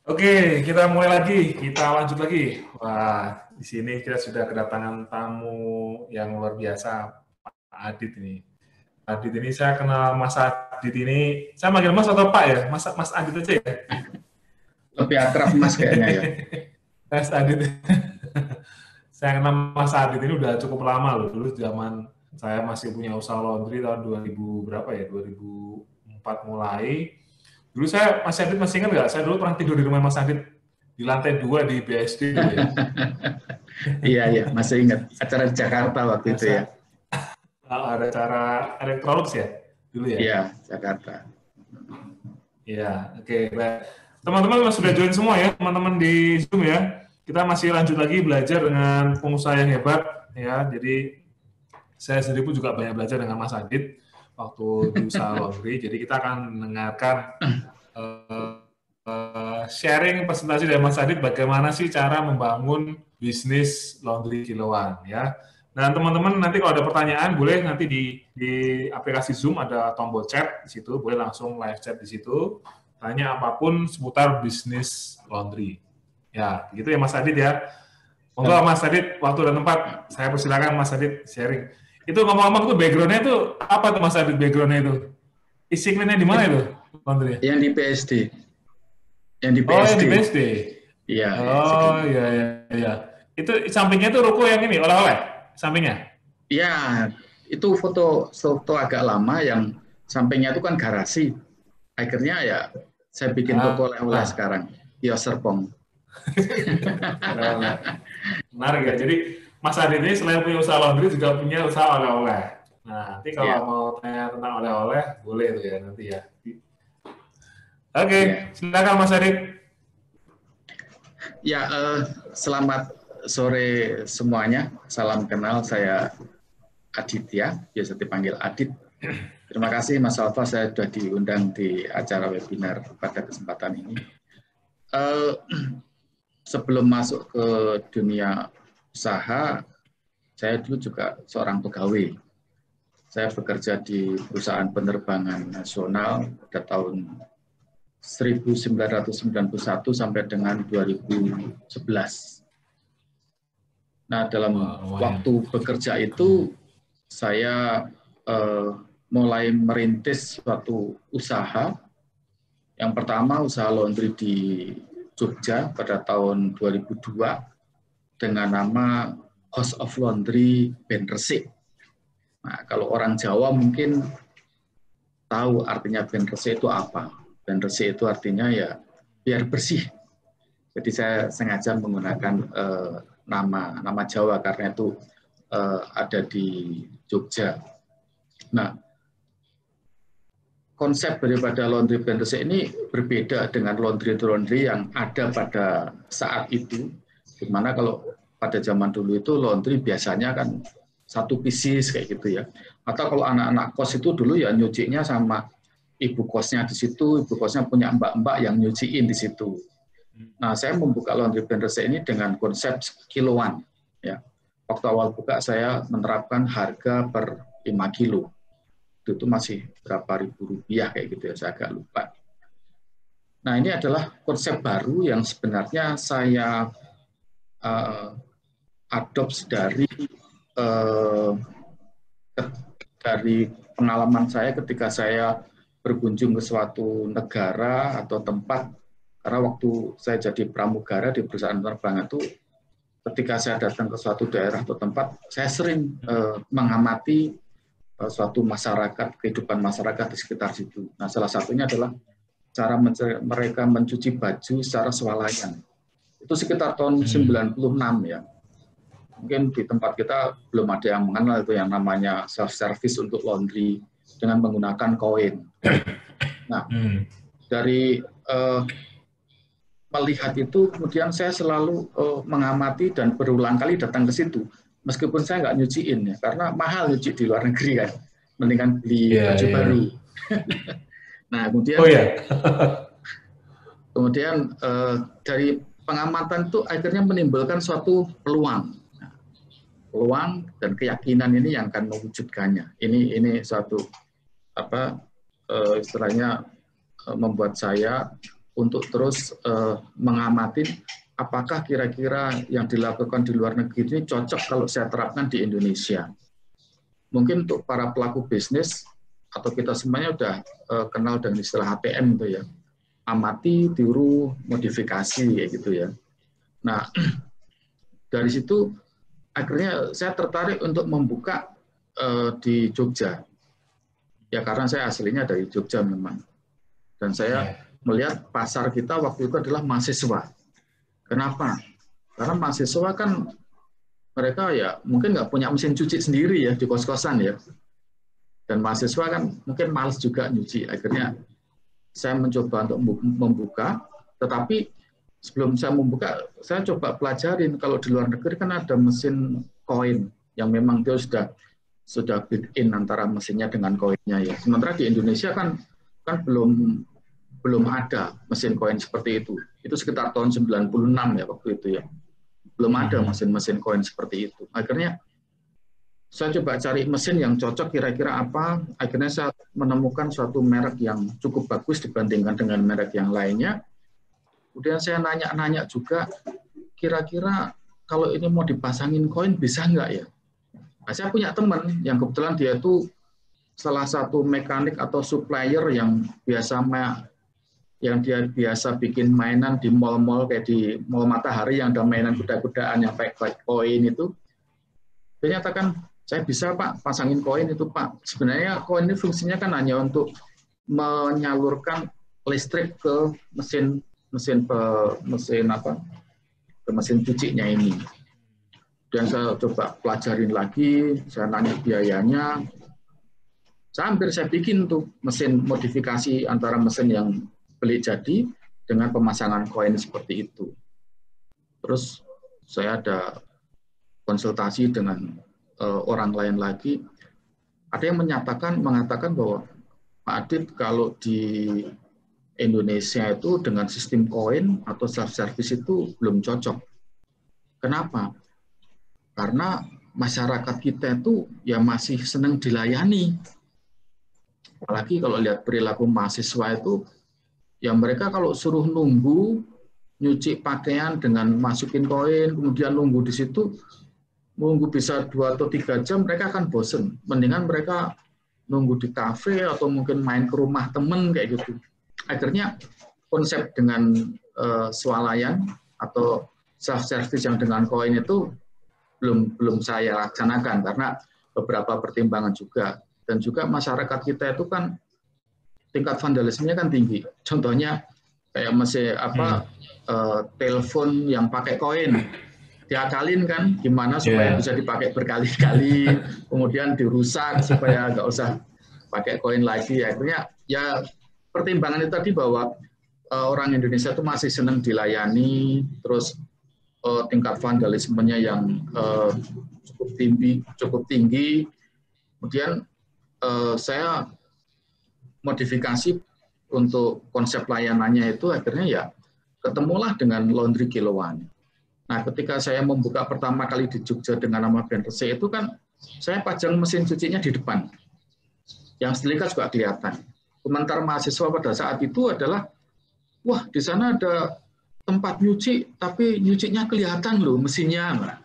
Oke, kita mulai lagi. Kita lanjut lagi. Wah, di sini kita sudah kedatangan tamu yang luar biasa, Pak Adit ini. Adit ini saya kenal Mas Adit ini. Saya manggil Mas atau Pak ya? Mas Adit aja ya. Lebih akrab Mas kayaknya ya. Mas Adit. Saya kenal Mas Adit ini udah cukup lama loh. Dulu zaman saya masih punya usaha laundry tahun 2000 berapa ya? 2004 mulai. Dulu saya Mas Adit masih ingat nggak? Saya dulu pernah tidur di rumah Mas Adit di lantai 2 di BSD dulu ya. Iya, iya, masih ingat acara di Jakarta waktu itu ya. Masa ada cara Electrolux ya dulu ya. Iya, Jakarta. Iya, oke. Baik. Teman-teman sudah join semua ya, teman-teman di Zoom ya. Kita masih lanjut lagi belajar dengan pengusaha yang hebat ya. Jadi saya sendiri pun juga banyak belajar dengan Mas Adit waktu di usaha laundry. Jadi kita akan mendengarkan sharing presentasi dari Mas Adit bagaimana sih cara membangun bisnis laundry kiloan ya. Dan teman-teman nanti kalau ada pertanyaan boleh nanti di aplikasi Zoom ada tombol chat di situ, boleh langsung live chat di situ, tanya apapun seputar bisnis laundry. Ya, gitu ya Mas Adit ya. Monggo Mas Adit, waktu dan tempat saya persilakan Mas Adit sharing. Itu ngomong-ngomong tuh background-nya itu apa tuh Mas Adit background-nya itu? Isi clean-nya di mana itu laundry? Yang di PSD. Yang di Oh, yang PSD. di BSD. Iya, ya, Oh, iya, iya, iya. Itu sampingnya tuh ruko yang ini, oleh-oleh, sampingnya. iya, itu foto agak lama yang sampingnya itu kan garasi. Akhirnya ya saya bikin toko oleh-oleh Ah, sekarang. Kios Serpong. oleh-oleh. Menarik ya. Jadi Mas Adit ini selain punya usaha laundry juga punya usaha oleh-oleh. Nah, nanti kalau Iya, mau tanya tentang oleh-oleh, boleh tuh ya nanti ya. Oke, iya. silakan Mas Adit. Ya, selamat sore semuanya. Salam kenal, saya Aditya, biasa dipanggil Adit. Terima kasih Mas Alfa, saya sudah diundang di acara webinar pada kesempatan ini. Sebelum masuk ke dunia usaha, saya dulu juga seorang pegawai. Saya bekerja di perusahaan penerbangan nasional pada tahun 1991 sampai dengan 2011. Nah, dalam Wah, lumayan. waktu bekerja itu saya mulai merintis suatu usaha. Yang pertama usaha laundry di Jogja pada tahun 2002 dengan nama House of Laundry Ben Resik. Nah, kalau orang Jawa mungkin tahu artinya Ben Resik itu apa. Ben Resik itu artinya ya biar bersih. Jadi saya sengaja menggunakan nama Jawa karena itu ada di Jogja. Nah, konsep daripada laundry Ben Resik ini berbeda dengan laundry yang ada pada saat itu. Dimana kalau pada zaman dulu itu laundry biasanya kan satu pieces kayak gitu ya. Atau kalau anak-anak kos itu dulu ya nyucinya sama ibu kosnya di situ, ibu kosnya punya mbak-mbak yang nyuciin di situ. Nah, saya membuka laundry Ben Resik ini dengan konsep kiloan. Ya. Waktu awal buka saya menerapkan harga per 5 kilo. Itu masih berapa ribu rupiah kayak gitu ya, saya agak lupa. Nah, ini adalah konsep baru yang sebenarnya saya adopsi dari pengalaman saya ketika saya berkunjung ke suatu negara atau tempat. Karena waktu saya jadi pramugara di perusahaan penerbangan itu, ketika saya datang ke suatu daerah atau tempat, saya sering mengamati suatu masyarakat, kehidupan masyarakat di sekitar situ. Nah, salah satunya adalah cara mereka mencuci baju secara swalayan. Itu sekitar tahun 96 ya. Mungkin di tempat kita belum ada yang mengenal itu yang namanya self-service untuk laundry dengan menggunakan koin. Nah, dari melihat itu, kemudian saya selalu mengamati dan berulang kali datang ke situ. Meskipun saya nggak nyuciin ya, karena mahal nyuci di luar negeri kan, mendingan beli Iya, baju iya. baru. Nah, Oh kemudian ya. dari pengamatan itu akhirnya menimbulkan suatu peluang. Nah, peluang dan keyakinan ini yang akan mewujudkannya. Ini suatu istilahnya membuat saya untuk terus mengamati apakah kira-kira yang dilakukan di luar negeri ini cocok kalau saya terapkan di Indonesia. Mungkin untuk para pelaku bisnis atau kita semuanya udah kenal dengan istilah ATM itu ya, amati, tiru, modifikasi kayak gitu ya. Nah, dari situ akhirnya saya tertarik untuk membuka di Jogja. Ya karena saya aslinya dari Jogja memang. Dan saya melihat pasar kita waktu itu adalah mahasiswa. Kenapa? Karena mahasiswa kan mereka ya mungkin nggak punya mesin cuci sendiri ya di kos-kosan ya. Dan mahasiswa kan mungkin malas juga nyuci. Akhirnya saya mencoba untuk membuka, tetapi sebelum saya membuka, saya coba pelajarin kalau di luar negeri kan ada mesin koin yang memang dia sudah built-in antara mesinnya dengan koinnya ya. Sementara di Indonesia kan belum ada mesin koin seperti itu. Itu sekitar tahun 96 ya waktu itu ya. Belum ada mesin-mesin koin seperti itu. Akhirnya saya coba cari mesin yang cocok kira-kira apa. Akhirnya saya menemukan suatu merek yang cukup bagus dibandingkan dengan merek yang lainnya. Kemudian saya nanya-nanya juga, kira-kira kalau ini mau dipasangin koin bisa nggak ya? Nah, saya punya teman yang kebetulan dia itu salah satu mekanik atau supplier yang dia biasa bikin mainan di mall-mall kayak di Mall Matahari yang ada mainan kuda-kudaan yang pakai koin itu. Dia nyatakan, saya bisa Pak pasangin koin itu Pak. Sebenarnya koin ini fungsinya kan hanya untuk menyalurkan listrik ke mesin cucinya ini. Dan saya coba pelajarin lagi, saya nanya biayanya. Hampir saya bikin tuh mesin modifikasi antara mesin yang beli jadi dengan pemasangan koin seperti itu. Terus saya ada konsultasi dengan orang lain lagi. Ada yang mengatakan bahwa Pak Adit kalau di Indonesia itu dengan sistem koin atau self-service itu belum cocok. Kenapa? Karena masyarakat kita itu ya masih senang dilayani. Apalagi kalau lihat perilaku mahasiswa itu, ya mereka kalau suruh nunggu, nyuci pakaian dengan masukin koin, kemudian nunggu di situ, nunggu bisa 2 atau 3 jam, mereka akan bosen. Mendingan mereka nunggu di kafe atau mungkin main ke rumah temen kayak gitu. Akhirnya konsep dengan swalayan atau self-service yang dengan koin itu belum saya laksanakan karena beberapa pertimbangan juga. Dan juga masyarakat kita itu kan tingkat vandalismenya kan tinggi. Contohnya kayak telepon yang pakai koin. Diakalin kan gimana supaya bisa dipakai berkali-kali, kemudian dirusak supaya nggak usah pakai koin lagi. Akhirnya ya pertimbangan itu tadi bahwa orang Indonesia itu masih senang dilayani, terus tingkat vandalismenya yang cukup tinggi. Kemudian saya modifikasi untuk konsep layanannya itu akhirnya ya ketemulah dengan Laundry Kiloan. Nah, ketika saya membuka pertama kali di Jogja dengan nama brand Resik itu kan saya pajang mesin cucinya di depan. Yang setelika juga kelihatan. Komentar mahasiswa pada saat itu adalah, wah di sana ada tempat nyuci, tapi nyucinya kelihatan loh mesinnya.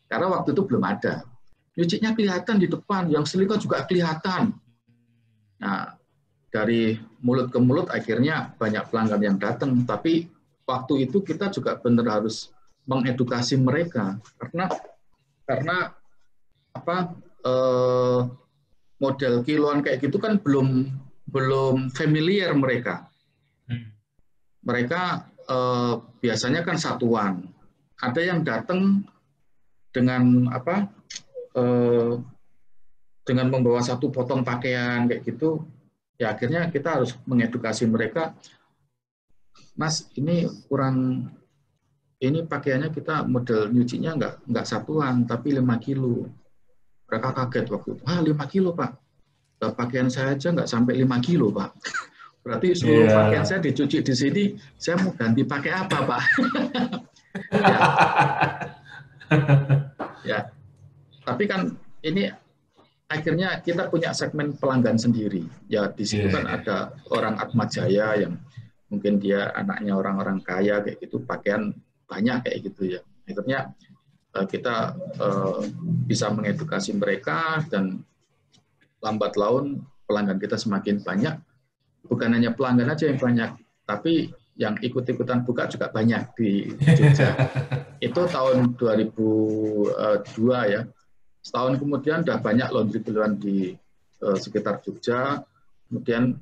Karena waktu itu belum ada. Nyucinya kelihatan di depan, yang setelika juga kelihatan. Nah, dari mulut ke mulut akhirnya banyak pelanggan yang datang. Tapi waktu itu kita juga benar harus mengedukasi mereka karena model kiloan kayak gitu kan belum familiar mereka. Mereka biasanya kan satuan. Ada yang datang dengan dengan membawa satu potong pakaian kayak gitu. Ya akhirnya kita harus mengedukasi mereka. Mas, ini pakaiannya kita model nyucinya nggak satuan, tapi 5 kilo. Mereka kaget waktu itu. 5 kilo, Pak. Pakaian saya aja nggak sampai 5 kilo, Pak. Berarti seluruh pakaian saya dicuci di sini, saya mau ganti pakai apa, Pak? Ya. Tapi kan ini akhirnya kita punya segmen pelanggan sendiri. Ya di situ kan ada orang Atmajaya yang mungkin dia anaknya orang-orang kaya kayak gitu, pakaian banyak kayak gitu ya. Akhirnya kita bisa mengedukasi mereka, dan lambat laun pelanggan kita semakin banyak. Bukan hanya pelanggan aja yang banyak, tapi yang ikut-ikutan buka juga banyak di Jogja. Itu tahun 2002 ya. Setahun kemudian udah banyak laundry kiloan di sekitar Jogja. Kemudian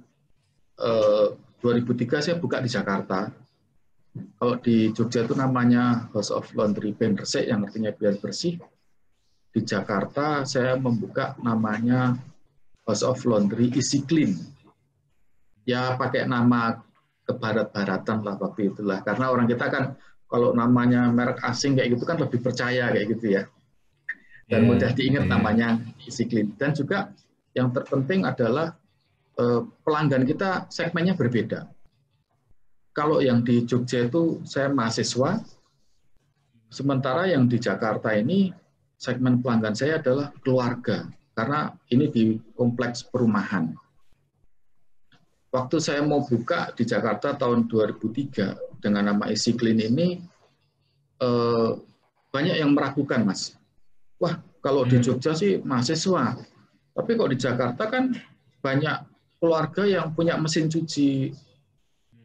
2003 saya buka di Jakarta. Kalau di Jogja itu namanya House of Laundry Ben Resik, yang artinya biar bersih. Di Jakarta saya membuka namanya House of Laundry Easy Clean. Ya pakai nama kebarat-baratan lah waktu itulah. Karena orang kita kan kalau namanya merek asing kayak gitu kan lebih percaya kayak gitu ya. Dan mudah diingat namanya Easy Clean. Dan juga yang terpenting adalah pelanggan kita segmennya berbeda. Kalau yang di Jogja itu saya mahasiswa, sementara yang di Jakarta ini segmen pelanggan saya adalah keluarga, karena ini di kompleks perumahan. Waktu saya mau buka di Jakarta tahun 2003 dengan nama Easy Clean ini, banyak yang meragukan, Mas. Wah, kalau di Jogja sih mahasiswa, tapi kalau di Jakarta kan banyak keluarga yang punya mesin cuci,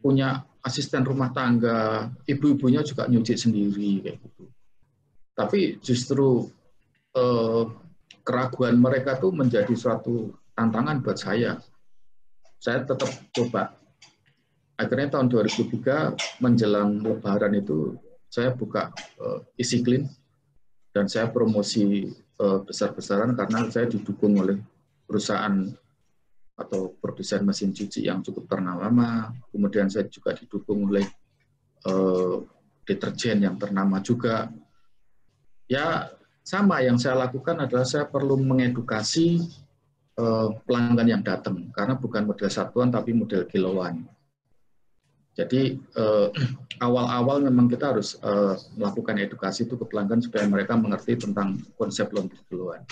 punya asisten rumah tangga, ibu-ibunya juga nyuci sendiri kayak gitu. Tapi justru keraguan mereka tuh menjadi suatu tantangan buat saya. Saya tetap coba. Akhirnya tahun 2003 menjelang Lebaran itu saya buka Easy Clean, dan saya promosi besar-besaran karena saya didukung oleh perusahaan atau produsen mesin cuci yang cukup ternama. Kemudian saya juga didukung oleh deterjen yang ternama juga. Ya sama yang saya lakukan adalah saya perlu mengedukasi pelanggan yang datang, karena bukan model satuan tapi model kiloan. Jadi awal-awal memang kita harus melakukan edukasi itu ke pelanggan supaya mereka mengerti tentang konsep laundry kiloan.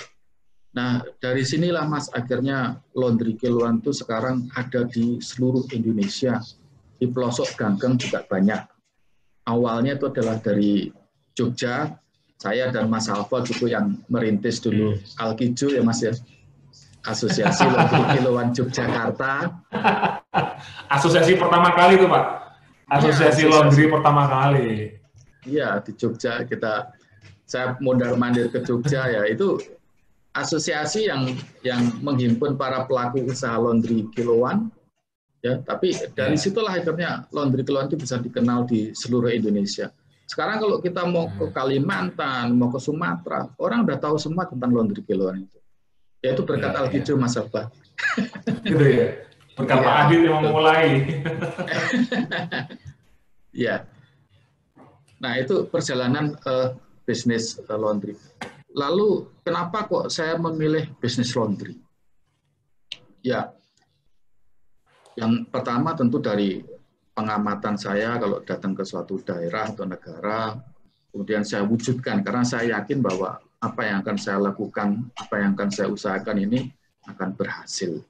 Nah, dari sinilah Mas, akhirnya laundry kiloan itu sekarang ada di seluruh Indonesia. Di pelosok ganggang juga banyak. Awalnya itu adalah dari Jogja, saya dan Mas Alfa itu yang merintis dulu Alkijo ya Mas ya, Asosiasi Laundry Kiloan Yogyakarta. Asosiasi pertama kali itu Pak, Asosiasi Laundry pertama kali. Iya, di Jogja saya mondar-mandir ke Jogja ya, itu asosiasi yang menghimpun para pelaku usaha laundry kiloan, ya. Tapi dari situlah akhirnya laundry kiloan itu bisa dikenal di seluruh Indonesia. Sekarang kalau kita mau ke Kalimantan, mau ke Sumatera, orang udah tahu semua tentang laundry kiloan itu. Yaitu berkat Alkijo, Mas Alfa. Gitu ya. Berkat Pak Adit yang memulai. Ya. Nah itu perjalanan bisnis laundry. Lalu kenapa kok saya memilih bisnis laundry? Ya, yang pertama tentu dari pengamatan saya kalau datang ke suatu daerah atau negara, kemudian saya wujudkan, karena saya yakin bahwa apa yang akan saya lakukan, apa yang akan saya usahakan ini akan berhasil.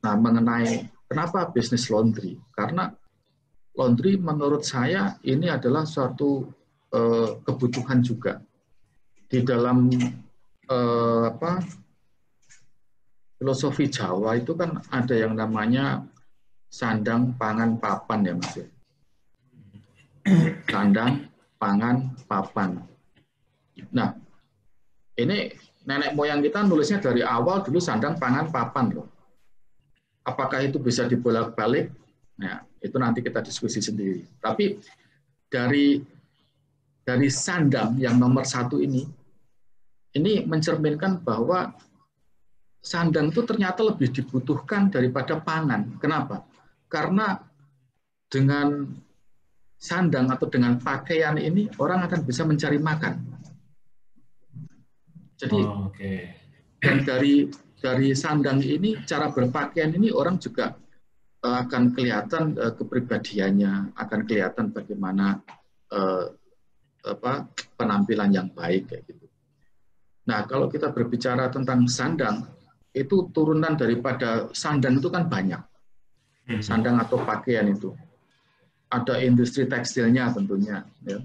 Nah, mengenai kenapa bisnis laundry? Karena laundry menurut saya ini adalah suatu kebutuhan juga. Di dalam filosofi Jawa itu kan ada yang namanya sandang, pangan, papan ya Mas. Sandang, pangan, papan. Nah, ini nenek moyang kita nulisnya dari awal dulu sandang, pangan, papan loh. Apakah itu bisa dibolak-balik? Nah, itu nanti kita diskusi sendiri. Tapi dari sandang yang nomor 1 ini mencerminkan bahwa sandang itu ternyata lebih dibutuhkan daripada pangan. Kenapa? Karena dengan sandang atau dengan pakaian ini orang akan bisa mencari makan. Jadi dan dari sandang ini, cara berpakaian ini orang juga akan kelihatan kepribadiannya, akan kelihatan bagaimana penampilan yang baik kayak gitu. Nah, kalau kita berbicara tentang sandang, itu turunan daripada sandang itu kan banyak. Sandang atau pakaian itu. ada industri tekstilnya tentunya, ya.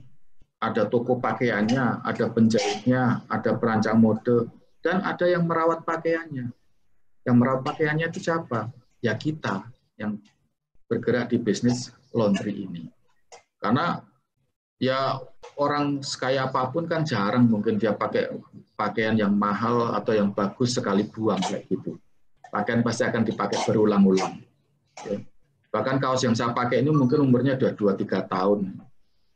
Ada toko pakaiannya, ada penjahitnya, ada perancang mode, dan ada yang merawat pakaiannya. Yang merawat pakaiannya itu siapa? Ya kita yang bergerak di bisnis laundry ini. Karena ya orang sekaya apapun kan jarang mungkin dia pakai pakaian yang mahal atau yang bagus sekali buang kayak gitu. Pakaian pasti akan dipakai berulang-ulang. Ya. Bahkan kaos yang saya pakai ini mungkin umurnya sudah 2-3 tahun.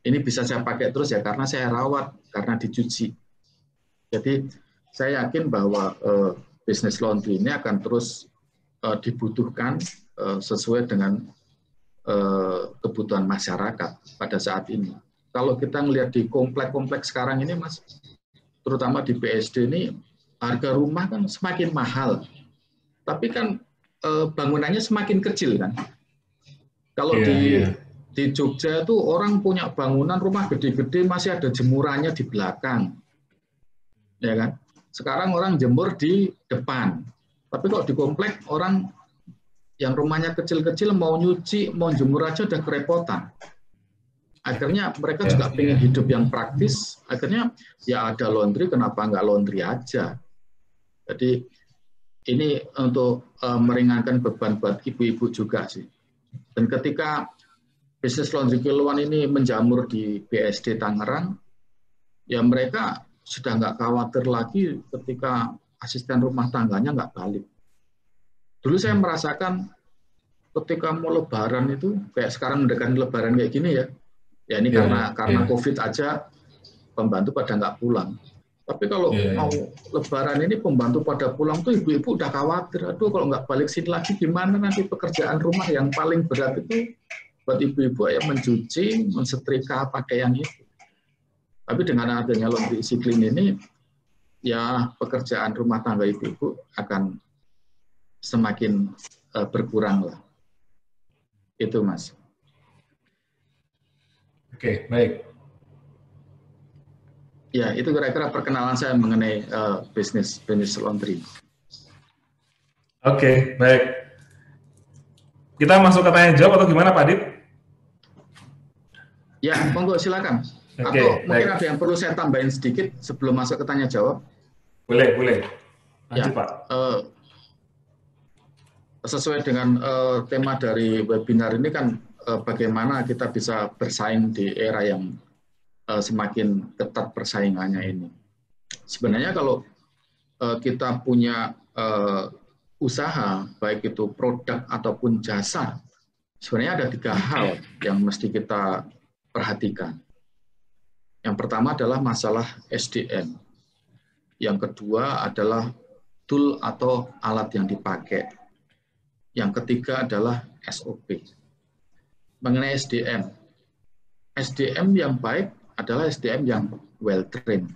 Ini bisa saya pakai terus ya karena saya rawat, karena dicuci. Jadi saya yakin bahwa bisnis laundry ini akan terus dibutuhkan sesuai dengan kebutuhan masyarakat pada saat ini. Kalau kita melihat di komplek-komplek sekarang ini, Mas, terutama di BSD ini, harga rumah kan semakin mahal. Tapi kan bangunannya semakin kecil kan. Kalau di Jogja itu orang punya bangunan rumah gede-gede masih ada jemurannya di belakang. Ya kan? Sekarang orang jemur di depan. Tapi kok di komplek orang yang rumahnya kecil-kecil mau nyuci, mau jemur aja udah kerepotan. Akhirnya mereka juga pengen hidup yang praktis. Akhirnya ya ada laundry, kenapa nggak laundry aja? Jadi ini untuk meringankan beban buat ibu-ibu juga sih. Dan ketika bisnis laundry kiloan ini menjamur di BSD Tangerang, ya mereka sudah nggak khawatir lagi ketika asisten rumah tangganya nggak balik. Dulu saya merasakan ketika mau lebaran itu, kayak sekarang mendekati lebaran kayak gini ya, ya ini karena COVID aja pembantu pada nggak pulang. Tapi kalau mau lebaran ini pembantu pada pulang tuh ibu-ibu udah khawatir, aduh kalau nggak balik sini lagi gimana nanti pekerjaan rumah yang paling berat itu buat ibu-ibu yang mencuci, mensetrika pakaian itu. Tapi dengan adanya laundry easy clean ini, ya pekerjaan rumah tangga ibu-ibu akan semakin berkurang lah. Itu, Mas. Oke, baik. Ya, itu kira-kira perkenalan saya mengenai bisnis laundry. Oke, baik. Kita masuk ke tanya jawab atau gimana, Pak Adit? Ya, monggo silakan. Oke, atau mungkin baik. ada yang perlu saya tambahin sedikit sebelum masuk ke tanya jawab. Boleh. Lanjut, Ya, Pak. Sesuai dengan tema dari webinar ini kan bagaimana kita bisa bersaing di era yang semakin ketat persaingannya ini. Sebenarnya kalau kita punya usaha, baik itu produk ataupun jasa, sebenarnya ada 3 hal yang mesti kita perhatikan. Yang pertama adalah masalah SDM. Yang kedua adalah tool atau alat yang dipakai. Yang ketiga adalah SOP. Mengenai SDM, SDM yang baik adalah SDM yang well trained.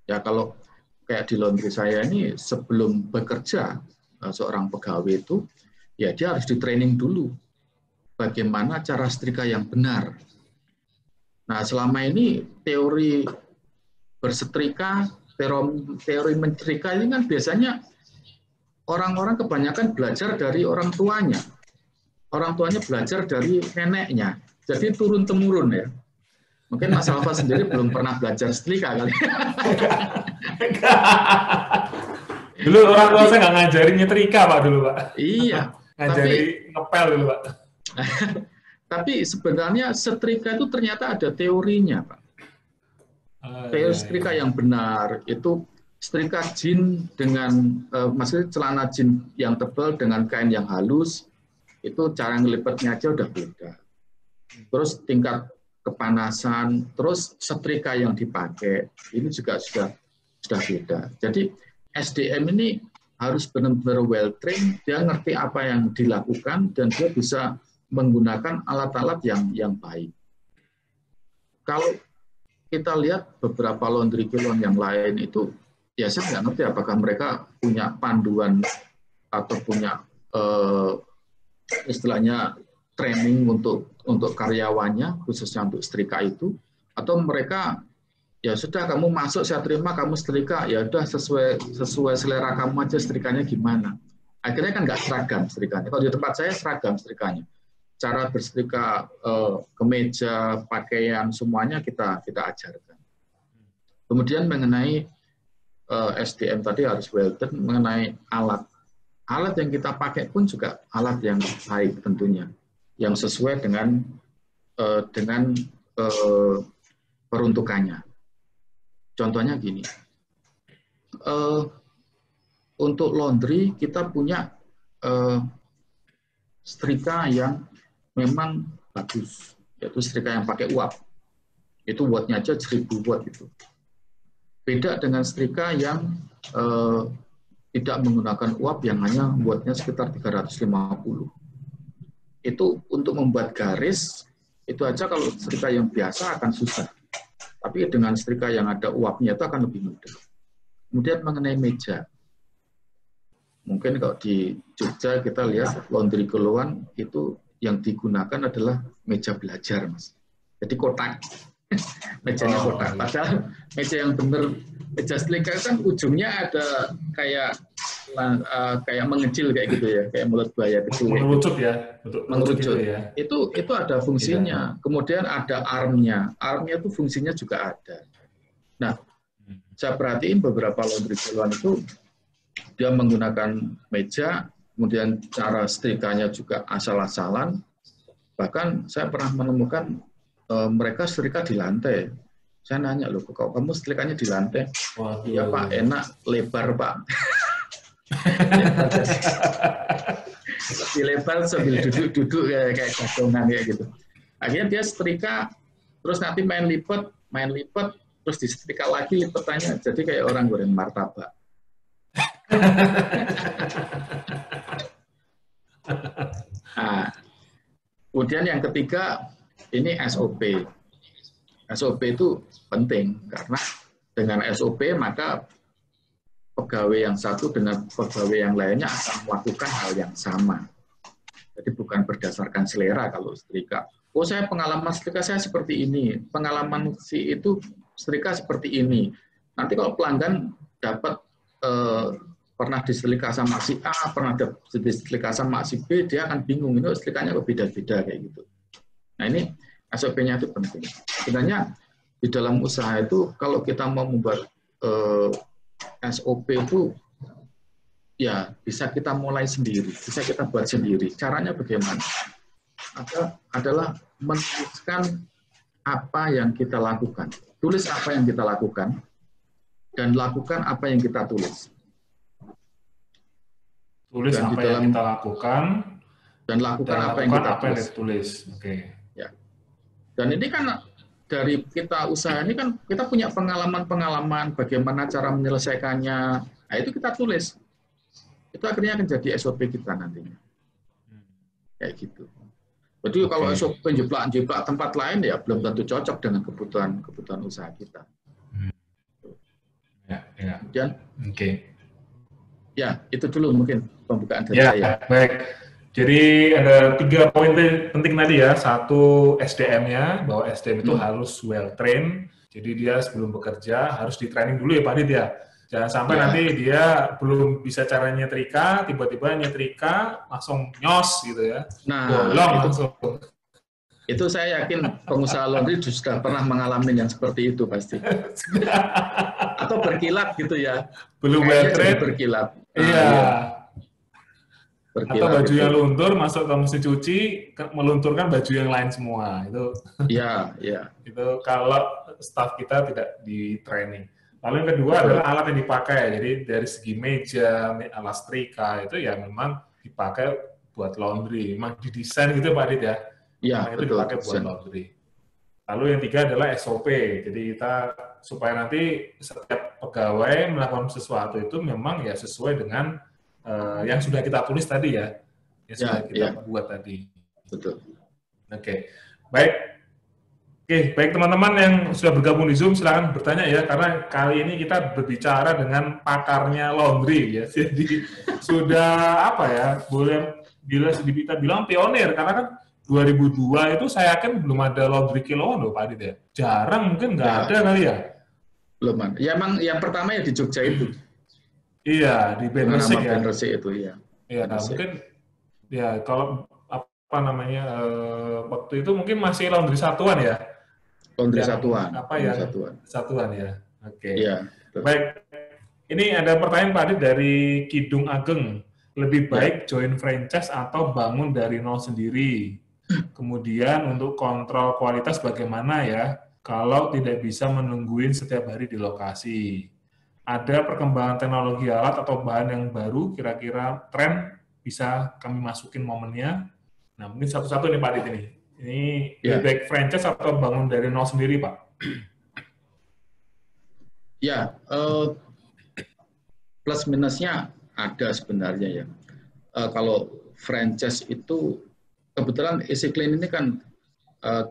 Ya kalau kayak di laundry saya ini sebelum bekerja seorang pegawai itu ya dia harus di training dulu bagaimana cara setrika yang benar. Nah, selama ini teori bersetrika, teori menyetrika ini kan biasanya orang-orang kebanyakan belajar dari orang tuanya. Orang tuanya belajar dari neneknya. Jadi turun-temurun ya. Mungkin Mas Alfa sendiri belum pernah belajar setrika kali. Dulu orang tua saya nggak ngajarin nyetrika, Pak, dulu, Pak. Iya. Ngajari ngepel dulu, Pak. Tapi sebenarnya setrika itu ternyata ada teorinya, Pak. Teori setrika yang benar itu setrika jin dengan maksudnya celana jin yang tebal dengan kain yang halus, itu cara ngelipetnya aja udah beda. Terus tingkat kepanasan, terus setrika yang dipakai ini juga sudah beda. Jadi SDM ini harus benar-benar well trained, dia ngerti apa yang dilakukan dan dia bisa menggunakan alat-alat yang baik. Kalau kita lihat beberapa laundry kiloan yang lain itu, ya saya nggak ngerti apakah mereka punya panduan atau punya istilahnya training untuk karyawannya, khususnya untuk setrika itu, atau mereka ya sudah kamu masuk saya terima kamu setrika, ya udah sesuai selera kamu aja setrikanya gimana. Akhirnya kan nggak seragam setrikanya. Kalau di tempat saya seragam setrikanya. cara bersetrika kemeja, pakaian, semuanya kita ajarkan. Kemudian mengenai SDM tadi harus well done, mengenai alat. Alat yang kita pakai pun juga alat yang baik tentunya, yang sesuai dengan peruntukannya. Contohnya gini, untuk laundry kita punya setrika yang memang bagus, yaitu setrika yang pakai uap. Itu wattnya aja 1000 watt itu. Beda dengan setrika yang tidak menggunakan uap yang hanya wattnya sekitar 350. Itu untuk membuat garis, itu aja kalau setrika yang biasa akan susah. Tapi dengan setrika yang ada uapnya itu akan lebih mudah. Kemudian mengenai meja. Mungkin kalau di Jogja kita lihat laundry kiloan itu yang digunakan adalah meja belajar, Mas. Jadi kotak. Mejanya kotak. Padahal meja yang benar, meja setrika kan ujungnya ada kayak mengecil kayak gitu ya, kayak mulut buaya kecil. Mengerucut ya, mengerucut. Ya. Itu ada fungsinya. Kemudian ada armnya. Armnya itu fungsinya juga ada. Nah, saya perhatiin beberapa laundry kiloan itu dia menggunakan meja, kemudian cara setrikanya juga asal-asalan. Bahkan saya pernah menemukan mereka setrika di lantai. Saya nanya, loh, kok kamu setrikanya di lantai? Iya Pak, enak, lebar Pak. Lebih lebar sambil duduk-duduk kayak gadongan kayak gitu. Akhirnya dia setrika, terus nanti main lipat, terus disetrika lagi lipetannya, jadi kayak orang goreng martabak. Nah, kemudian yang ketiga, ini SOP. SOP itu penting, karena dengan SOP maka pegawai yang satu dengan pegawai yang lainnya akan melakukan hal yang sama. Jadi bukan berdasarkan selera kalau setrika. Oh, saya pengalaman setrika saya seperti ini, pengalaman si itu setrika seperti ini. Nanti kalau pelanggan dapat pernah disetrika sama si A, pernah disetrika sama si B, dia akan bingung, ini setrikanya beda-beda kayak gitu. Nah, ini SOP-nya itu penting. Sebenarnya di dalam usaha itu kalau kita mau membuat SOP itu ya bisa kita mulai sendiri, bisa kita buat sendiri. Caranya bagaimana? Adalah menuliskan apa yang kita lakukan. Tulis apa yang kita lakukan dan lakukan apa yang kita tulis. Tulis dan apa yang kita lakukan dan lakukan apa yang kita tulis. Oke. Ya. Dan ini kan dari kita usaha ini kan kita punya pengalaman-pengalaman bagaimana cara menyelesaikannya. Nah, itu kita tulis. Itu akhirnya akan jadi SOP kita nantinya. Kayak gitu. Jadi kalau SOP jeplak tempat lain ya belum tentu cocok dengan kebutuhan usaha kita. Ya. Kemudian, ya itu dulu mungkin pembukaan dari saya. Baik. Jadi ada 3 poin penting tadi ya. Satu, SDM-nya, bahwa SDM itu harus well trained. Jadi dia sebelum bekerja harus di training dulu ya Pak Adit ya. Jangan sampai nanti dia belum bisa cara nyetrika, tiba-tiba nyetrika langsung nyos gitu ya. Nah, bolong langsung. Itu saya yakin pengusaha laundry sudah pernah mengalami yang seperti itu pasti. Atau berkilat gitu ya. Belum well trained. Berkilat. Iya. Atau baju yang luntur masuk ke mesin cuci melunturkan baju yang lain semua itu. Iya. Itu kalau staf kita tidak di training. Lalu yang kedua adalah alat yang dipakai. Jadi dari segi meja, alat setrika itu ya memang dipakai buat laundry. Memang didesain gitu Pak Adit ya. Iya, itu dipakai buat laundry. Lalu yang tiga adalah SOP. Jadi kita supaya nanti setiap pegawai melakukan sesuatu itu memang ya sesuai dengan yang sudah kita tulis tadi ya, yang sudah kita buat tadi. Betul. Oke, baik teman-teman yang sudah bergabung di Zoom silakan bertanya ya, karena kali ini kita berbicara dengan pakarnya laundry ya. Jadi sudah apa ya, boleh kita bilang pionir karena kan 2002 itu saya yakin belum ada laundry kiloan loh Pak Adit ya. Jarang, mungkin nggak ada kali ya. Belum ada. Ya emang yang pertama ya di Jogja itu. Iya, di Band Resik ya. Band Resik itu, iya. Iya, nah mungkin ya kalau apa namanya, waktu itu mungkin masih laundry satuan ya? Laundry Yang satuan. apa ya? Satuan ya. Oke. Iya. Baik. Ini ada pertanyaan Pak Adit dari Kidung Ageng. Lebih baik join franchise atau bangun dari nol sendiri? Kemudian untuk kontrol kualitas bagaimana ya? Kalau tidak bisa menungguin setiap hari di lokasi. Ada perkembangan teknologi alat atau bahan yang baru, kira-kira tren bisa kami masukin momennya. Nah, mungkin satu-satu nih Pak Adit ini. Ini lebih baik franchise atau bangun dari nol sendiri, Pak? Ya, plus minusnya ada sebenarnya ya. Kalau franchise itu, kebetulan Easy Clean ini kan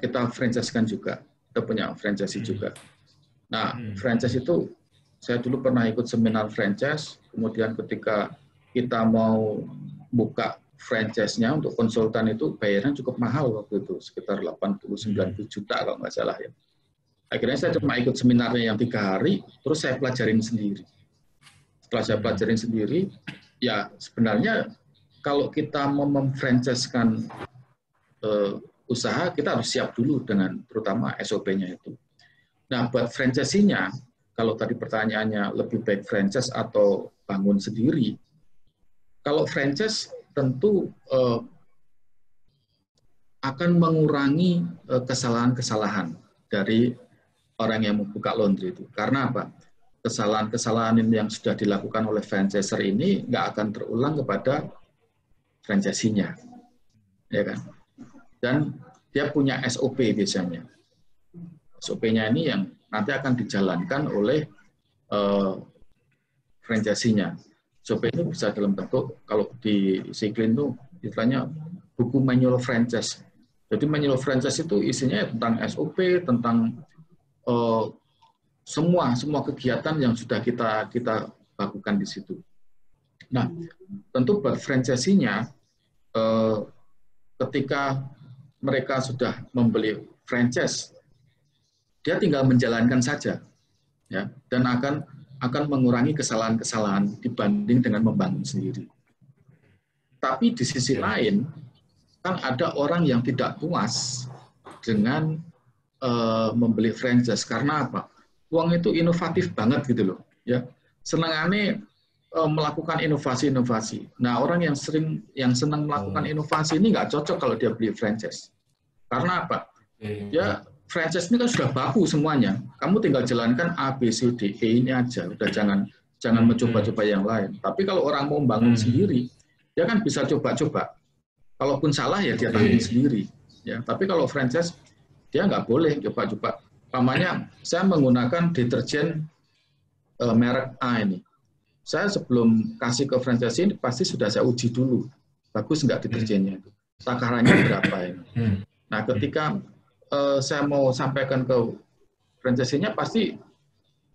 kita franchise-kan juga, kita punya franchise juga. Nah, franchise itu, saya dulu pernah ikut seminar franchise, kemudian ketika kita mau buka franchise-nya untuk konsultan itu bayarnya cukup mahal waktu itu, sekitar 80-90 juta kalau nggak salah ya. Akhirnya saya cuma ikut seminarnya yang 3 hari, terus saya pelajarin sendiri. Setelah saya pelajarin sendiri, ya sebenarnya kalau kita mau memfranchise-kan usaha, kita harus siap dulu dengan terutama SOP-nya itu. Nah, buat franchisee-nya, kalau tadi pertanyaannya lebih baik franchise atau bangun sendiri, kalau franchise tentu akan mengurangi kesalahan-kesalahan dari orang yang membuka laundry itu. Karena apa? Kesalahan-kesalahan yang sudah dilakukan oleh franchiser ini nggak akan terulang kepada franchisee-nya. Ya kan? Dan dia punya SOP biasanya. SOP-nya ini yang nanti akan dijalankan oleh franchisee-nya. SOP itu bisa dalam bentuk, kalau di Siklin itu istilahnya buku manual franchise. Jadi manual franchise itu isinya tentang SOP, tentang semua kegiatan yang sudah kita lakukan di situ. Nah, tentu buat franchisee-nya, ketika mereka sudah membeli franchise, dia tinggal menjalankan saja, ya, dan akan mengurangi kesalahan-kesalahan dibanding dengan membangun sendiri. Tapi di sisi lain, kan ada orang yang tidak puas dengan membeli franchise. Karena apa? Uang itu inovatif banget gitu loh. Ya, senangannya melakukan inovasi-inovasi. Nah, orang yang senang melakukan inovasi ini nggak cocok kalau dia beli franchise. Karena apa? Ya, franchise ini kan sudah baku semuanya. Kamu tinggal jalankan A, B, C, D, E ini aja. Udah jangan mencoba-coba yang lain. Tapi kalau orang mau bangun sendiri, dia kan bisa coba-coba. Kalaupun salah ya dia tanggung sendiri. Ya, tapi kalau franchise dia nggak boleh coba-coba. Namanya saya menggunakan deterjen merek A ini. Saya sebelum kasih ke franchise ini pasti sudah saya uji dulu. Bagus nggak deterjennya itu? Takarannya berapa ini? Nah, ketika saya mau sampaikan ke franchise-nya pasti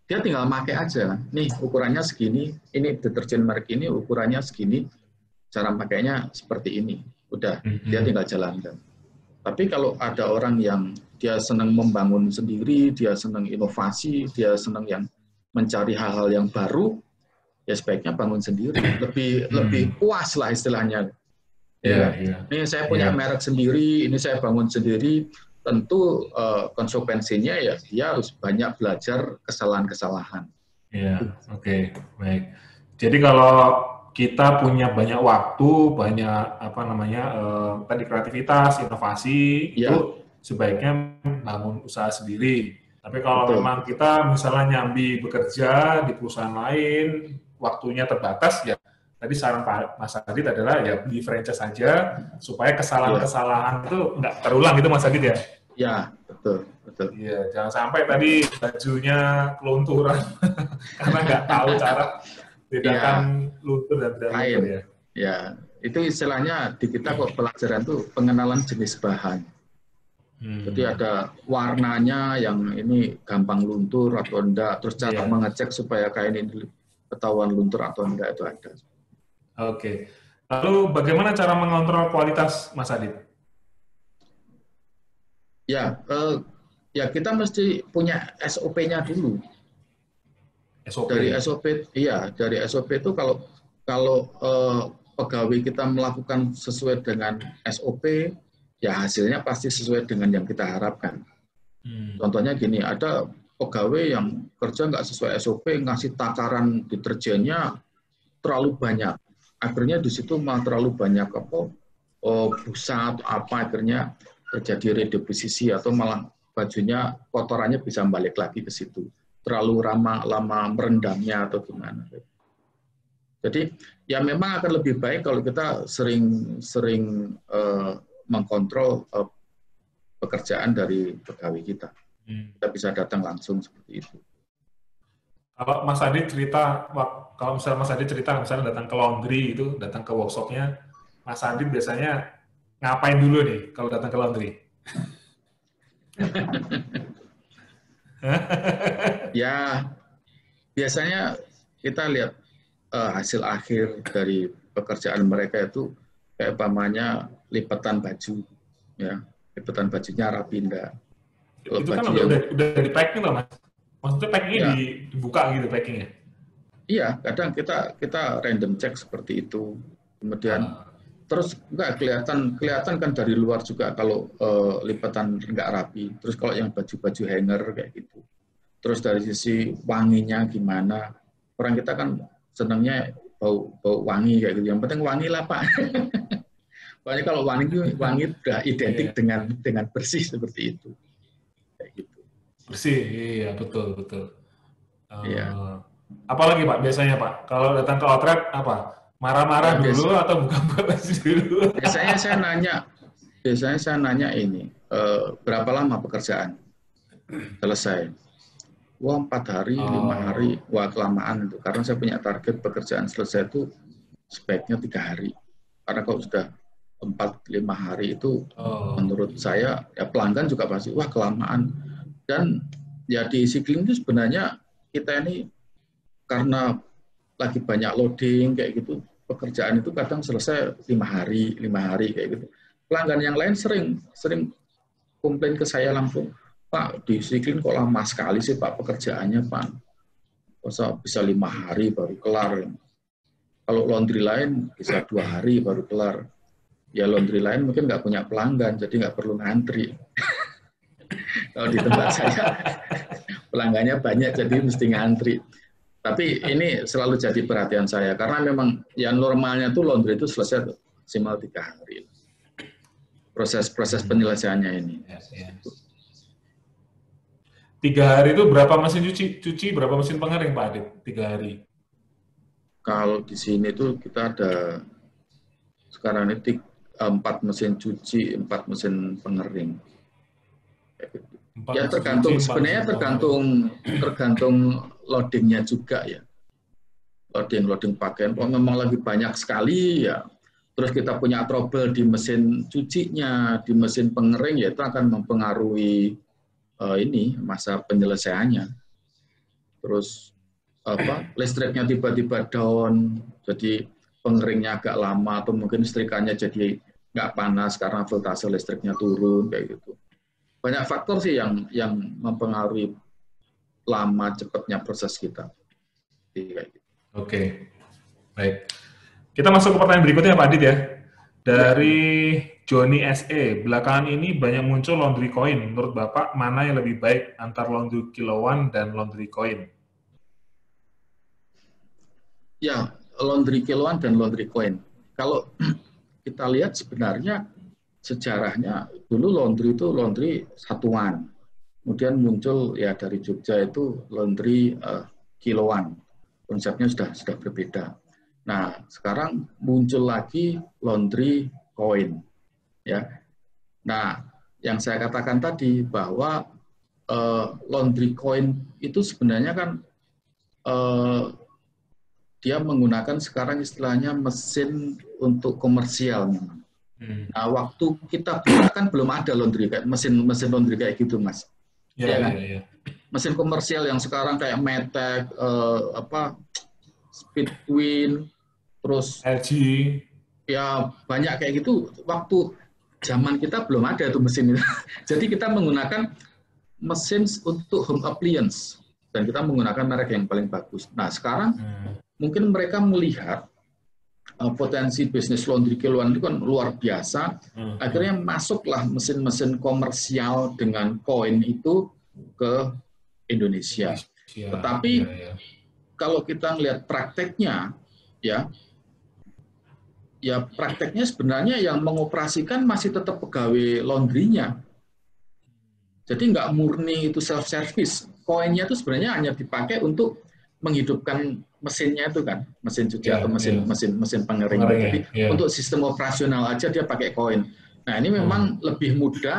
dia tinggal pakai aja. Nih ukurannya segini, ini deterjen merek ini ukurannya segini, cara pakainya seperti ini. Udah, dia tinggal jalankan. Tapi kalau ada orang yang dia senang membangun sendiri, dia senang inovasi, dia senang yang mencari hal-hal yang baru, ya sebaiknya bangun sendiri. Lebih puas lah istilahnya. Ini saya punya merek sendiri, ini saya bangun sendiri. Tentu konsekuensinya ya dia harus banyak belajar kesalahan-kesalahan. Iya, oke, baik. Jadi kalau kita punya banyak waktu, banyak tadi kreativitas, inovasi, itu sebaiknya bangun usaha sendiri. Tapi kalau memang kita misalnya nyambi bekerja di perusahaan lain, waktunya terbatas, ya tadi saran Pak Mas Adit adalah ya beli franchise saja supaya kesalahan-kesalahan itu nggak terulang gitu Mas Adit ya? Ya, betul. Iya, jangan sampai tadi bajunya kelunturan karena nggak tahu cara bedakan luntur dan tidak luntur ya. Ya, itu istilahnya di kita kok pelajaran tuh pengenalan jenis bahan. Jadi ada warnanya yang ini gampang luntur atau enggak, terus cara mengecek supaya kain ini ketahuan luntur atau enggak itu ada. Oke. Lalu bagaimana cara mengontrol kualitas, Mas Adit? Ya, kita mesti punya SOP-nya dulu. SOP. Dari SOP, dari SOP itu kalau pegawai kita melakukan sesuai dengan SOP, ya hasilnya pasti sesuai dengan yang kita harapkan. Contohnya gini, ada pegawai yang kerja nggak sesuai SOP, ngasih takaran deterjennya terlalu banyak. Akhirnya di situ malah terlalu banyak busa atau apa, akhirnya terjadi redeposisi atau malah bajunya kotorannya bisa balik lagi ke situ. Terlalu lama merendamnya atau gimana. Jadi ya memang akan lebih baik kalau kita sering mengkontrol pekerjaan dari pegawai kita. Kita bisa datang langsung seperti itu. Kalau Mas Adi cerita, kalau misalnya Mas Adi cerita misalnya datang ke laundry itu, datang ke workshopnya, Mas Adi biasanya ngapain dulu nih kalau datang ke laundry? Ya biasanya kita lihat hasil akhir dari pekerjaan mereka itu kayak umpamanya lipatan baju, ya lipatan bajunya rapi enggak. Itu kan udah di packing loh Mas. Maksudnya packingnya ya, dibuka gitu packingnya? Iya, kadang kita random check seperti itu. Kemudian terus enggak kelihatan kan dari luar juga kalau lipatan enggak rapi. Terus kalau yang baju-baju hanger kayak gitu. Terus dari sisi wanginya gimana? Orang kita kan senangnya bau wangi kayak gitu. Yang penting wangi lah Pak. Soalnya kalau wangi udah identik dengan bersih seperti itu. Kayak gitu. Bersih, iya betul. Iya. Apalagi Pak biasanya Pak? Kalau datang ke outlet apa? Marah-marah dulu atau buka baju dulu? Biasanya saya nanya ini, berapa lama pekerjaan selesai? Wah 4 hari, 5 hari, wah kelamaan itu. Karena saya punya target pekerjaan selesai itu sebaiknya 3 hari. Karena kalau sudah 4-5 hari itu menurut saya ya pelanggan juga pasti wah kelamaan. Dan ya di Ciclink itu sebenarnya kita ini karena lagi banyak loading kayak gitu, pekerjaan itu kadang selesai 5 hari kayak gitu. Pelanggan yang lain sering komplain ke saya langsung, Pak, di Ciclink kok lama sekali sih Pak pekerjaannya Pak. Bisa 5 hari baru kelar. Kalau laundry lain bisa 2 hari baru kelar. Ya laundry lain mungkin nggak punya pelanggan, jadi nggak perlu ngantri. Kalau di tempat saya pelanggannya banyak, jadi mesti ngantri. Tapi ini selalu jadi perhatian saya, karena memang yang normalnya tuh laundry itu selesai maksimal 3 hari. Proses penyelesaiannya ini. 3 hari itu berapa mesin cuci, berapa mesin pengering Pak Adit? 3 hari. Kalau di sini tuh kita ada sekarang ini 4 mesin cuci, 4 mesin pengering. Ya sebenarnya tergantung loadingnya juga ya. Loading pakaian. Kalau memang lagi banyak sekali ya, terus kita punya trouble di mesin cucinya, di mesin pengering, ya itu akan mempengaruhi masa penyelesaiannya. Terus listriknya tiba-tiba down, jadi pengeringnya agak lama, atau mungkin listrikannya jadi nggak panas karena voltase listriknya turun kayak gitu. Banyak faktor sih yang mempengaruhi lama cepatnya proses kita. Oke, baik. Kita masuk ke pertanyaan berikutnya Pak Adit ya. Dari Johnny SE, belakangan ini banyak muncul laundry coin. Menurut Bapak, mana yang lebih baik antara laundry kiloan dan laundry coin? Ya, laundry kiloan dan laundry coin. Kalau kita lihat sebenarnya sejarahnya dulu laundry itu laundry satuan. Kemudian muncul ya dari Jogja itu laundry kiloan. Konsepnya sudah berbeda. Nah, sekarang muncul lagi laundry coin. Ya. Nah, yang saya katakan tadi bahwa laundry coin itu sebenarnya kan dia menggunakan sekarang istilahnya mesin untuk komersial. Nah, waktu kita buka kan belum ada laundry kayak mesin laundry kayak gitu, Mas. Ya kan? Ya. Mesin komersial yang sekarang kayak Metek, Speedwin, terus LG, ya banyak kayak gitu. Waktu zaman kita belum ada tuh mesin itu. Jadi kita menggunakan mesin untuk home appliance dan kita menggunakan merek yang paling bagus. Nah sekarang mungkin mereka melihat potensi bisnis laundry kiloan itu kan luar biasa. Akhirnya masuklah mesin-mesin komersial dengan koin itu ke Indonesia. Tetapi kalau kita lihat prakteknya, ya prakteknya sebenarnya yang mengoperasikan masih tetap pegawai laundrynya. Jadi nggak murni itu self service. Koinnya itu sebenarnya hanya dipakai untuk menghidupkan mesinnya itu kan, mesin cuci atau mesin pengering. Jadi untuk sistem operasional aja dia pakai koin. Nah ini memang lebih mudah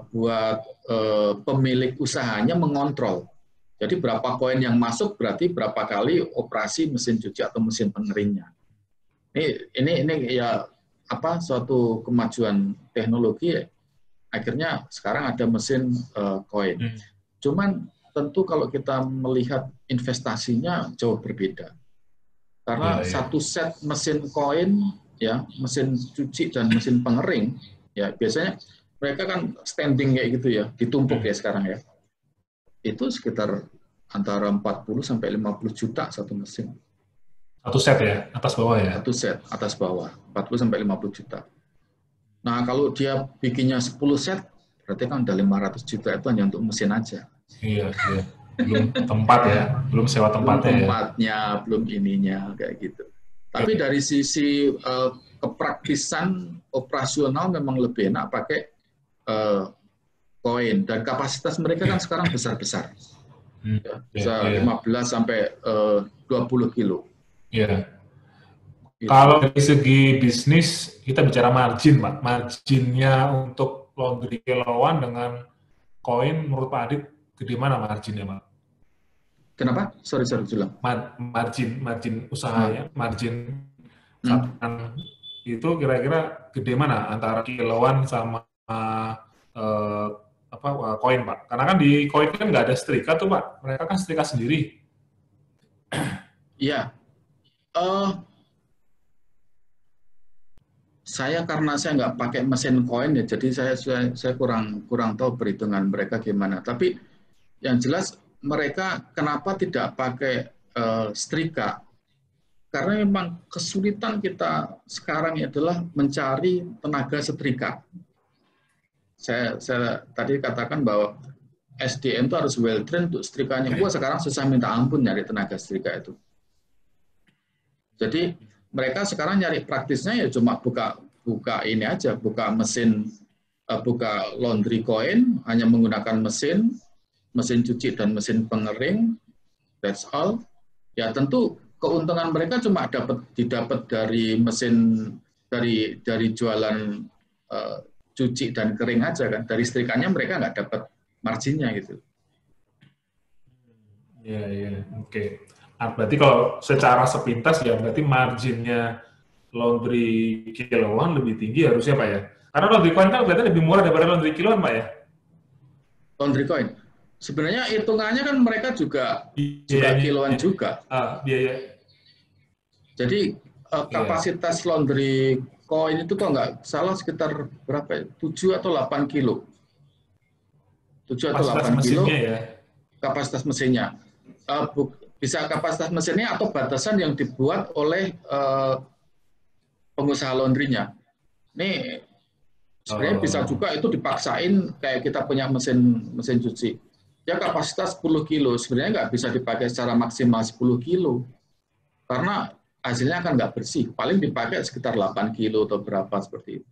buat pemilik usahanya mengontrol. Jadi berapa koin yang masuk berarti berapa kali operasi mesin cuci atau mesin pengeringnya. Ini ya suatu kemajuan teknologi. Akhirnya sekarang ada mesin koin. Cuman tentu kalau kita melihat investasinya jauh berbeda. Karena satu set mesin koin, ya mesin cuci dan mesin pengering, ya biasanya mereka kan standing kayak gitu ya, ditumpuk ya sekarang ya. Itu sekitar antara 40 sampai 50 juta satu mesin. Satu set ya, atas bawah ya? Satu set, atas bawah, 40 sampai 50 juta. Nah, kalau dia bikinnya 10 set, berarti kan udah 500 juta itu hanya untuk mesin aja. Iya. Belum tempat ya, belum sewa tempatnya. Belum tempatnya, belum ininya, kayak gitu. Tapi dari sisi kepraktisan operasional memang lebih enak pakai koin. Dan kapasitas mereka kan sekarang besar-besar. Bisa 15 sampai 20 kilo. Iya. Kalau dari segi bisnis, kita bicara margin, Pak. Marginnya untuk laundry kiloan dengan koin, menurut Pak Adit, di mana marginnya, Pak? Kenapa? Sorry, Julang. Margin usahanya, margin itu kira-kira gede mana antara kiloan sama koin, Pak? Karena kan di koin kan nggak ada setrika tuh, Pak. Mereka kan setrika sendiri. Iya. Karena saya nggak pakai mesin koin ya, jadi saya kurang tahu perhitungan mereka gimana. Tapi yang jelas mereka kenapa tidak pakai setrika? Karena memang kesulitan kita sekarang adalah mencari tenaga setrika. Saya tadi katakan bahwa SDM itu harus well trained untuk setrikanya. Gua sekarang susah minta ampun nyari tenaga setrika itu. Jadi mereka sekarang nyari praktisnya ya cuma buka ini aja, buka mesin, buka laundry coin, hanya menggunakan mesin cuci dan mesin pengering, that's all. Ya tentu keuntungan mereka cuma didapat dari mesin, dari jualan cuci dan kering aja kan, dari setrikannya mereka nggak dapat marginnya gitu. Iya, oke. Berarti kalau secara sepintas ya berarti marginnya laundry kiloan lebih tinggi harusnya, Pak ya? Karena laundry coin kan berarti lebih murah daripada laundry kiloan, Pak ya? Laundry coin? Sebenarnya hitungannya kan mereka juga kiloan juga. Biaya. Jadi kapasitas laundry coin itu kok nggak salah sekitar berapa? 7 atau 8 kilo. 7 atau 8 kilo ya? Kapasitas mesinnya. Bisa kapasitas mesinnya atau batasan yang dibuat oleh pengusaha laundrynya. Ini sebenarnya bisa juga itu dipaksain kayak kita punya mesin cuci. Ya kapasitas 10 kilo, sebenarnya nggak bisa dipakai secara maksimal 10 kilo. Karena hasilnya akan nggak bersih. Paling dipakai sekitar 8 kilo atau berapa seperti itu.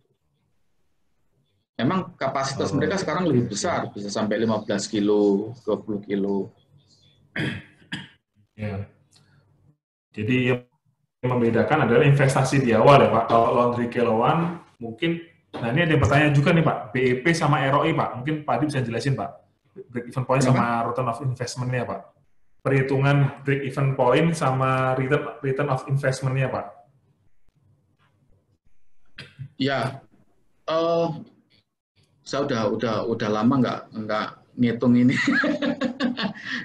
Memang kapasitas mereka sekarang lebih besar, bisa sampai 15 kilo, 20 kilo. Ya. Jadi yang membedakan adalah investasi di awal ya Pak. Kalau laundry kiloan mungkin, nah ini ada pertanyaan juga nih Pak, BEP sama ROI Pak. Mungkin Pak Adi bisa jelasin Pak, break even point sama return of investment-nya Pak. Perhitungan break even point sama return of investment-nya Pak. Ya, saya udah lama nggak ngitung ini.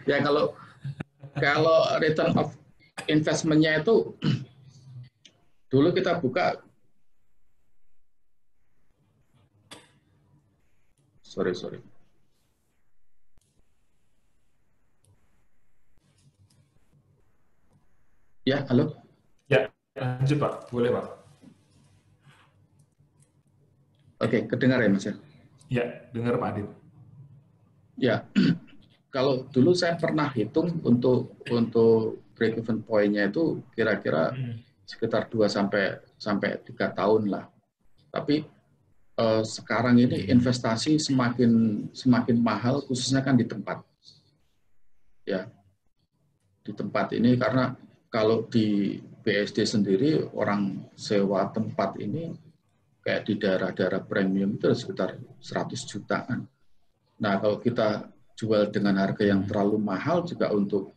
Ya kalau return of investment-nya itu dulu kita buka, sorry. Ya, halo. Ya, lanjut Pak. Boleh Pak. Oke, kedengar ya Mas ya? Ya, dengar Pak Adit. Ya, kalau dulu saya pernah hitung untuk break even point-nya itu kira-kira sekitar 2 sampai 3 tahun lah. Tapi sekarang ini investasi semakin mahal, khususnya kan di tempat. Ya, di tempat ini karena kalau di BSD sendiri orang sewa tempat ini kayak di daerah-daerah premium itu sekitar 100 jutaan. Nah, kalau kita jual dengan harga yang terlalu mahal juga untuk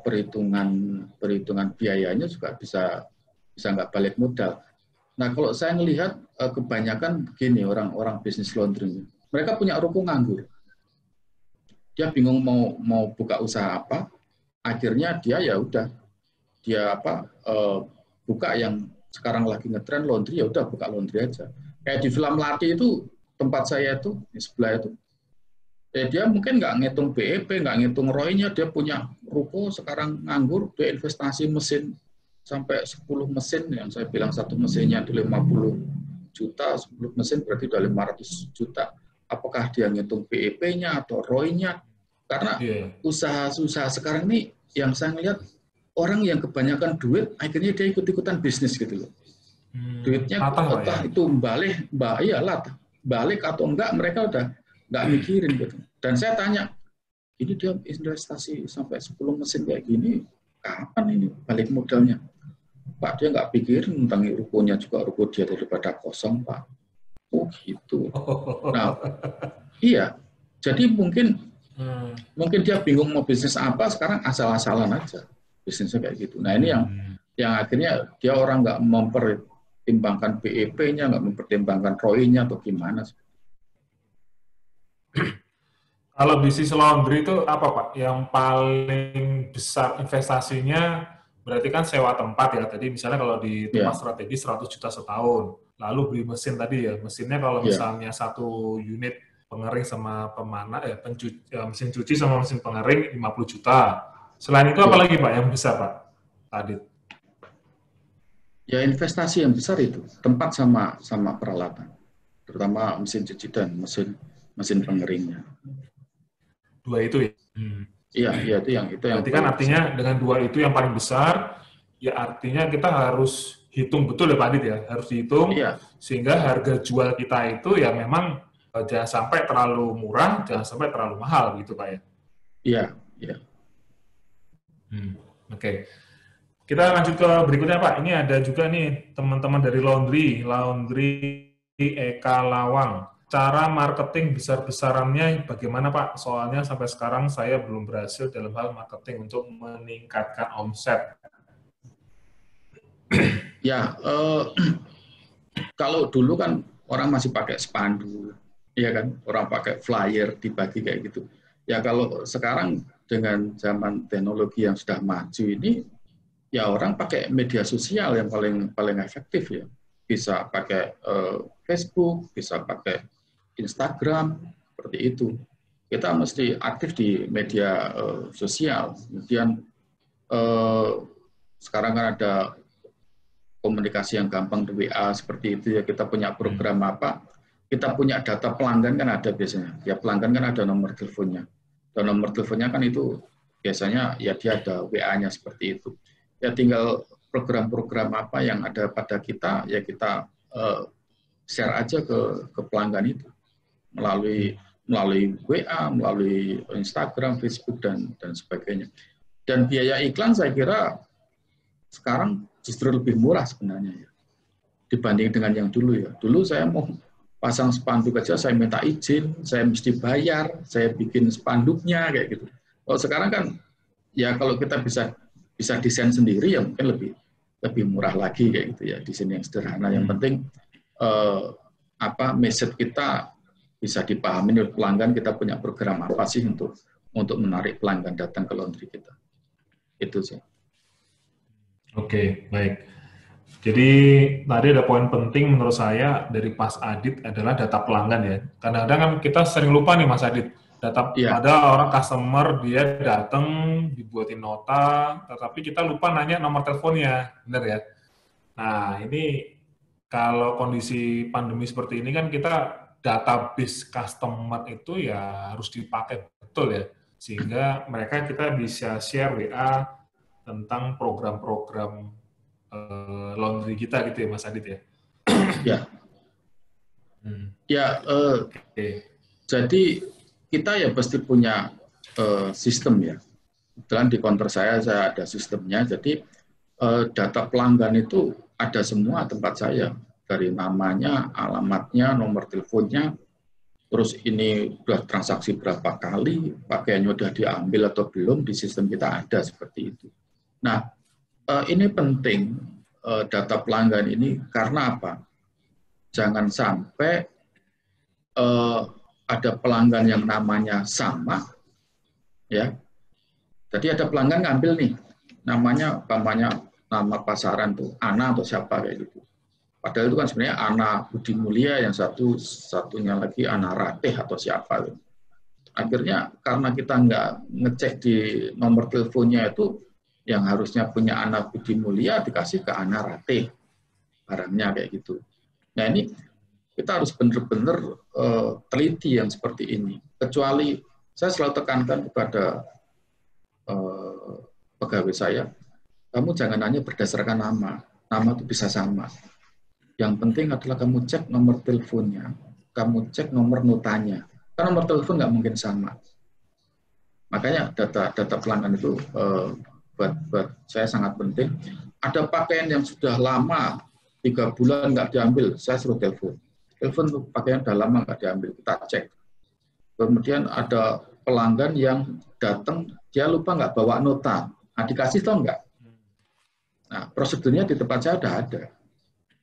perhitungan biayanya juga bisa nggak balik modal. Nah, kalau saya melihat kebanyakan begini orang-orang bisnis laundry, mereka punya ruko nganggur. Dia bingung mau buka usaha apa, akhirnya dia ya udah buka yang sekarang lagi ngetren laundry, ya udah buka laundry aja. Kayak di film Lati itu tempat saya itu di sebelah itu, dia mungkin nggak ngitung BEP, nggak ngitung ROI-nya, dia punya ruko sekarang nganggur, dia investasi mesin sampai 10 mesin, yang saya bilang satu mesinnya itu 50 juta, 10 mesin berarti udah 500 juta. Apakah dia ngitung BEP-nya atau ROI-nya? Karena usaha sekarang ini yang saya lihat orang yang kebanyakan duit, akhirnya dia ikut-ikutan bisnis gitu loh. Duitnya entah itu balik atau enggak, mereka udah nggak mikirin gitu. Dan saya tanya, ini dia investasi sampai 10 mesin kayak gini, kapan ini balik modalnya? Pak, dia nggak pikirin tentang rukonya juga, ruko dia daripada kosong, Pak. Oh gitu. Nah, iya. Jadi mungkin dia bingung mau bisnis apa, sekarang asal-asalan aja bisnisnya kayak gitu. Nah ini yang akhirnya dia orang nggak mempertimbangkan BEP-nya, nggak mempertimbangkan ROI-nya atau gimana. Kalau bisnis laundry itu apa Pak? Yang paling besar investasinya berarti kan sewa tempat ya. Tadi misalnya kalau di tempat strategis 100 juta setahun. Lalu beli mesin tadi ya. Mesinnya kalau misalnya satu unit pengering sama pemana, mesin cuci sama mesin pengering 50 juta. Selain itu apa lagi Pak yang besar Pak Adit? Ya investasi yang besar itu tempat sama peralatan, terutama mesin cuci dan mesin pengeringnya. Dua itu ya? Iya, itu yang berarti kan artinya besar. Dengan dua itu yang paling besar, ya artinya kita harus hitung betul ya Pak Adit ya, harus dihitung sehingga harga jual kita itu ya memang jangan sampai terlalu murah, jangan sampai terlalu mahal gitu Pak ya? Iya. Oke. Kita lanjut ke berikutnya Pak, ini ada juga nih teman-teman dari Laundry Eka Lawang. Cara marketing besar-besarannya bagaimana Pak? Soalnya sampai sekarang saya belum berhasil dalam hal marketing untuk meningkatkan omset. Ya, kalau dulu kan orang masih pakai spanduk, ya kan? Orang pakai flyer dibagi kayak gitu. Ya kalau sekarang dengan zaman teknologi yang sudah maju ini, ya orang pakai media sosial yang paling efektif ya. Bisa pakai Facebook, bisa pakai Instagram, seperti itu. Kita mesti aktif di media sosial. Kemudian sekarang kan ada komunikasi yang gampang di WA seperti itu ya. Kita punya program apa? Kita punya data pelanggan kan ada biasanya. Ya pelanggan kan ada nomor teleponnya. Dan nomor teleponnya kan itu biasanya ya dia ada WA-nya seperti itu. Ya tinggal program-program apa yang ada pada kita ya kita share aja ke pelanggan itu. melalui WA, melalui Instagram, Facebook, dan sebagainya. Dan biaya iklan saya kira sekarang justru lebih murah sebenarnya ya, dibanding dengan yang dulu ya. Dulu saya mau pasang spanduk aja, saya minta izin, saya mesti bayar, saya bikin spanduknya kayak gitu. Kalau sekarang kan ya kalau kita bisa desain sendiri ya mungkin lebih murah lagi kayak gitu ya, desain yang sederhana. Yang penting message kita bisa dipahami oleh pelanggan, kita punya program apa sih untuk menarik pelanggan datang ke laundry kita. Itu sih. Oke, baik. Jadi tadi ada poin penting menurut saya dari Mas Adit adalah data pelanggan ya. Kadang-kadang kan kita sering lupa nih Mas Adit, Iya, Ada orang customer dia datang dibuatin nota, tetapi kita lupa nanya nomor teleponnya, benar ya? Nah, ini kalau kondisi pandemi seperti ini kan kita database customer itu ya harus dipakai betul ya, sehingga mereka kita bisa share WA tentang program-program laundry kita gitu ya, Mas Adit ya. ya, Hmm. ya. Oke. Jadi kita ya pasti punya sistem ya. Kebetulan di counter saya ada sistemnya. Jadi data pelanggan itu ada semua tempat saya, dari namanya, alamatnya, nomor teleponnya, terus ini udah transaksi berapa kali, pakaiannya udah diambil atau belum, di sistem kita ada seperti itu. Nah, ini penting data pelanggan ini karena apa? Jangan sampai ada pelanggan yang namanya sama, ya. Jadi ada pelanggan ngambil nih, namanya nama pasaran tuh Ana atau siapa kayak gitu. Padahal itu kan sebenarnya Ana Budi Mulia, yang satunya lagi Ana Ratih atau siapa. Akhirnya karena kita nggak ngecek di nomor teleponnya itu, yang harusnya punya Ana Budi Mulia dikasih ke Ana Ratih barangnya kayak gitu. Nah ini kita harus benar-benar teliti yang seperti ini. Kecuali saya selalu tekankan kepada pegawai saya, kamu jangan hanya berdasarkan nama. Nama itu bisa sama. Yang penting adalah kamu cek nomor teleponnya, kamu cek nomor notanya. Karena nomor telepon nggak mungkin sama. Makanya data pelanggan itu buat saya sangat penting. Ada pakaian yang sudah lama, 3 bulan nggak diambil, saya suruh telepon. Telepon tuh pakaian udah lama nggak diambil, kita cek. Kemudian ada pelanggan yang datang, dia lupa nggak bawa nota. Nah, dikasih tau nggak? Nah, prosedurnya di tempat saya udah ada.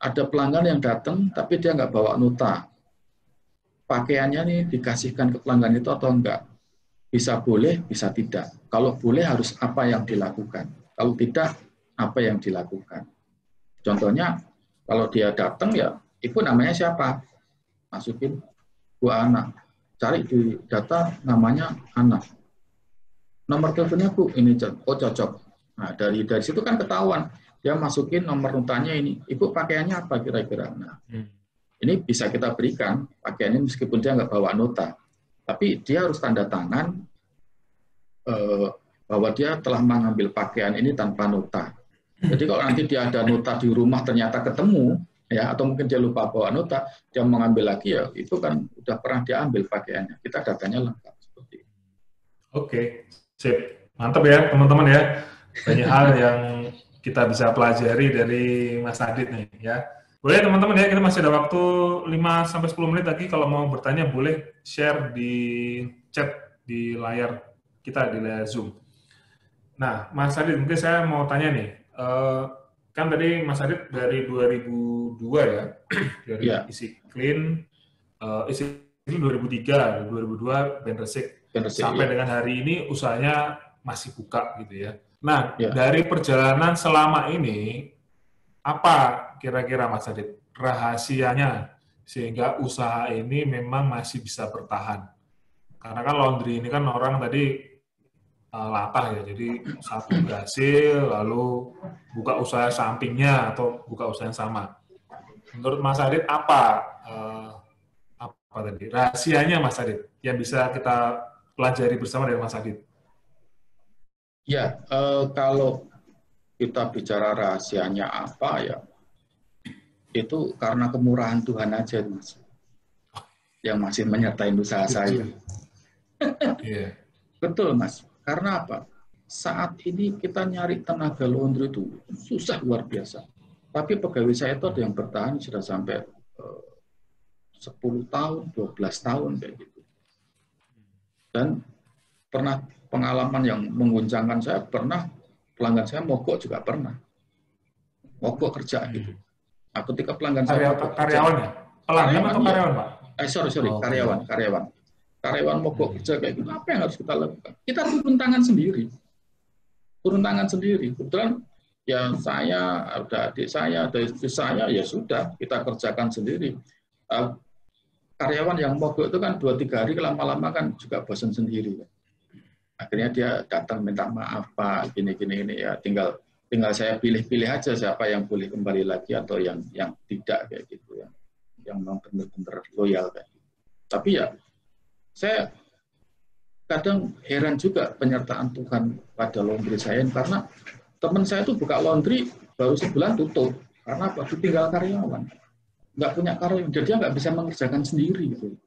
Ada pelanggan yang datang, tapi dia nggak bawa nota. Pakaiannya nih dikasihkan ke pelanggan itu atau enggak? Bisa boleh, bisa tidak. Kalau boleh harus apa yang dilakukan. Kalau tidak, apa yang dilakukan. Contohnya, kalau dia datang ya, ibu namanya siapa? Masukin Bu Ana. Cari di data namanya Ana. Nomor teleponnya Bu, ini oh cocok. Nah, dari situ kan ketahuan. Dia masukin nomor notanya ini. Ibu pakaiannya apa kira-kira? Nah, ini bisa kita berikan pakaiannya meskipun dia nggak bawa nota. Tapi dia harus tanda tangan bahwa dia telah mengambil pakaian ini tanpa nota. Jadi kalau nanti dia ada nota di rumah ternyata ketemu, ya, atau mungkin dia lupa bawa nota, dia mengambil lagi, ya itu kan udah pernah diambil pakaiannya. Kita datanya lengkap seperti itu. Oke, sip. Mantap ya teman-teman ya. Banyak hal yang kita bisa pelajari dari Mas Adit nih ya. Boleh teman-teman ya, kita masih ada waktu 5-10 menit lagi. Kalau mau bertanya boleh share di chat di layar kita, di layar Zoom. Nah, Mas Adit, mungkin saya mau tanya nih. Kan tadi Mas Adit dari 2002 ya, dari Isi Clean, Isi Clean 2003, 2002 Benresik. Sampai dengan hari ini usahanya masih buka gitu ya. Nah, dari perjalanan selama ini, apa kira-kira Mas Adit rahasianya sehingga usaha ini memang masih bisa bertahan? Karena kan laundry ini kan orang tadi latah ya, jadi satu berhasil lalu buka usaha sampingnya atau buka usaha yang sama. Menurut Mas Adit apa tadi rahasianya Mas Adit yang bisa kita pelajari bersama dengan Mas Adit? Ya, kalau kita bicara rahasianya apa ya, itu karena kemurahan Tuhan aja, Mas, yang masih menyertai usaha saya. Yeah. Betul, Mas. Karena apa? Saat ini kita nyari tenaga laundry itu susah luar biasa. Tapi pegawai saya itu ada yang bertahan sudah sampai 10 tahun, 12 tahun kayak gitu. Dan pernah pengalaman yang mengguncangkan saya, pernah pelanggan saya mogok juga pernah. Mogok kerja gitu. Nah, ketika pelanggan saya mogok karyawannya? Pelanggan atau karyawan, Pak? Karyawan. Karyawan mogok kerja kayak gitu, apa yang harus kita lakukan? Kita turun tangan sendiri. Kebetulan ya saya, ada adik saya, ada istri saya, ya sudah, kita kerjakan sendiri. karyawan yang mogok itu kan 2-3 hari lama-lama kan juga bosan sendiri. Akhirnya dia datang minta maaf Pak, gini ya, tinggal saya pilih-pilih aja siapa yang boleh kembali lagi atau yang tidak kayak gitu ya, yang memang benar-benar loyal kayak gitu. Tapi ya saya kadang heran juga penyertaan Tuhan pada laundry saya, karena teman saya itu buka laundry baru sebulan tutup karena apa? Ditinggal karyawan, nggak punya karyawan, jadi dia nggak bisa mengerjakan sendiri gitu.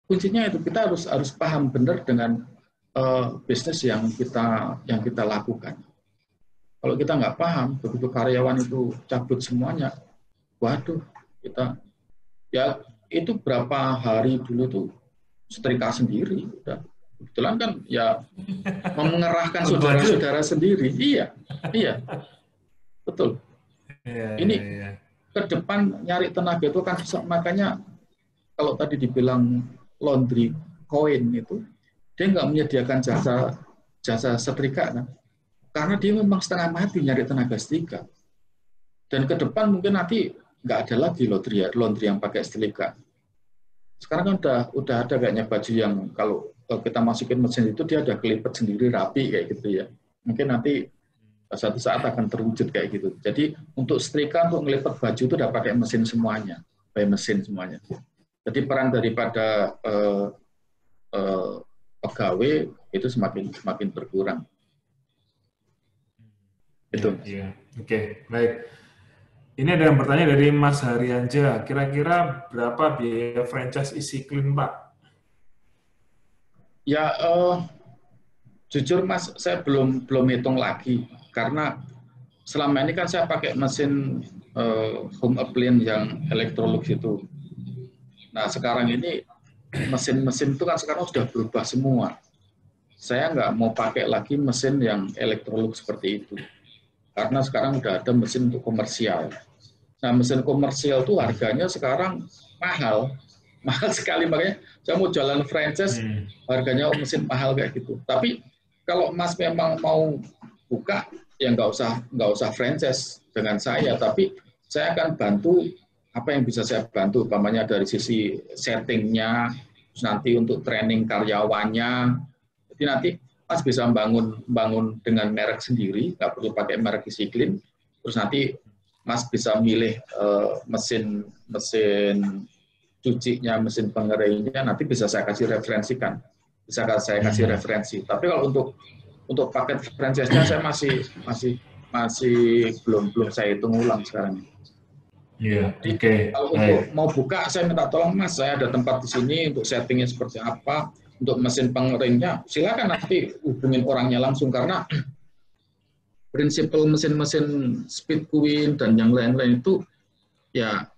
Kuncinya itu kita harus paham benar dengan bisnis yang kita lakukan. Kalau kita nggak paham, begitu karyawan itu cabut semuanya, waduh, kita ya itu berapa hari dulu tuh setrika sendiri. Udah. Kebetulan kan ya mengerahkan saudara-saudara sendiri. Iya, betul. Ini ke depan nyari tenaga itu kan susah, makanya kalau tadi dibilang laundry koin itu, dia nggak menyediakan jasa setrika kan, karena dia memang setengah mati nyari tenaga setrika. Dan ke depan mungkin nanti nggak ada lagi laundry yang pakai setrika. Sekarang kan udah ada kayaknya baju yang kalau kita masukin mesin itu dia ada kelipet sendiri rapi kayak gitu ya. Mungkin nanti suatu saat akan terwujud kayak gitu. Jadi untuk setrika, untuk ngelipet baju itu udah pakai mesin semuanya, pakai mesin semuanya. Jadi peran daripada pegawai itu semakin berkurang. Itu. Iya. Oke, baik. Ini ada yang bertanya dari Mas Haryanja. Kira-kira berapa biaya franchise Easy Clean, Pak? Ya, jujur Mas, saya belum hitung lagi karena selama ini kan saya pakai mesin home appliance yang Electrolux itu. Nah, sekarang ini mesin-mesin itu kan sekarang sudah berubah semua. Saya nggak mau pakai lagi mesin yang Electrolux seperti itu. Karena sekarang udah ada mesin untuk komersial. Nah, mesin komersial itu harganya sekarang mahal sekali, makanya saya mau jalan franchise, harganya mesin mahal kayak gitu. Tapi kalau Mas memang mau buka, ya nggak usah franchise dengan saya, tapi saya akan bantu apa yang bisa saya bantu, umpamanya dari sisi settingnya, terus nanti untuk training karyawannya. Jadi nanti Mas bisa bangun dengan merek sendiri, nggak perlu pakai merek Easy Clean. Terus nanti Mas bisa milih mesin cucinya, mesin pengeringnya, nanti bisa saya kasih referensikan, bisa saya kasih referensi. Tapi kalau untuk paket franchise-nya saya masih belum saya hitung ulang sekarang. Iya, oke. Kalau untuk mau buka, saya minta tolong Mas, saya ada tempat di sini untuk settingnya seperti apa, untuk mesin pengeringnya, silakan nanti hubungin orangnya langsung, karena prinsip mesin-mesin Speed Queen dan yang lain-lain itu ya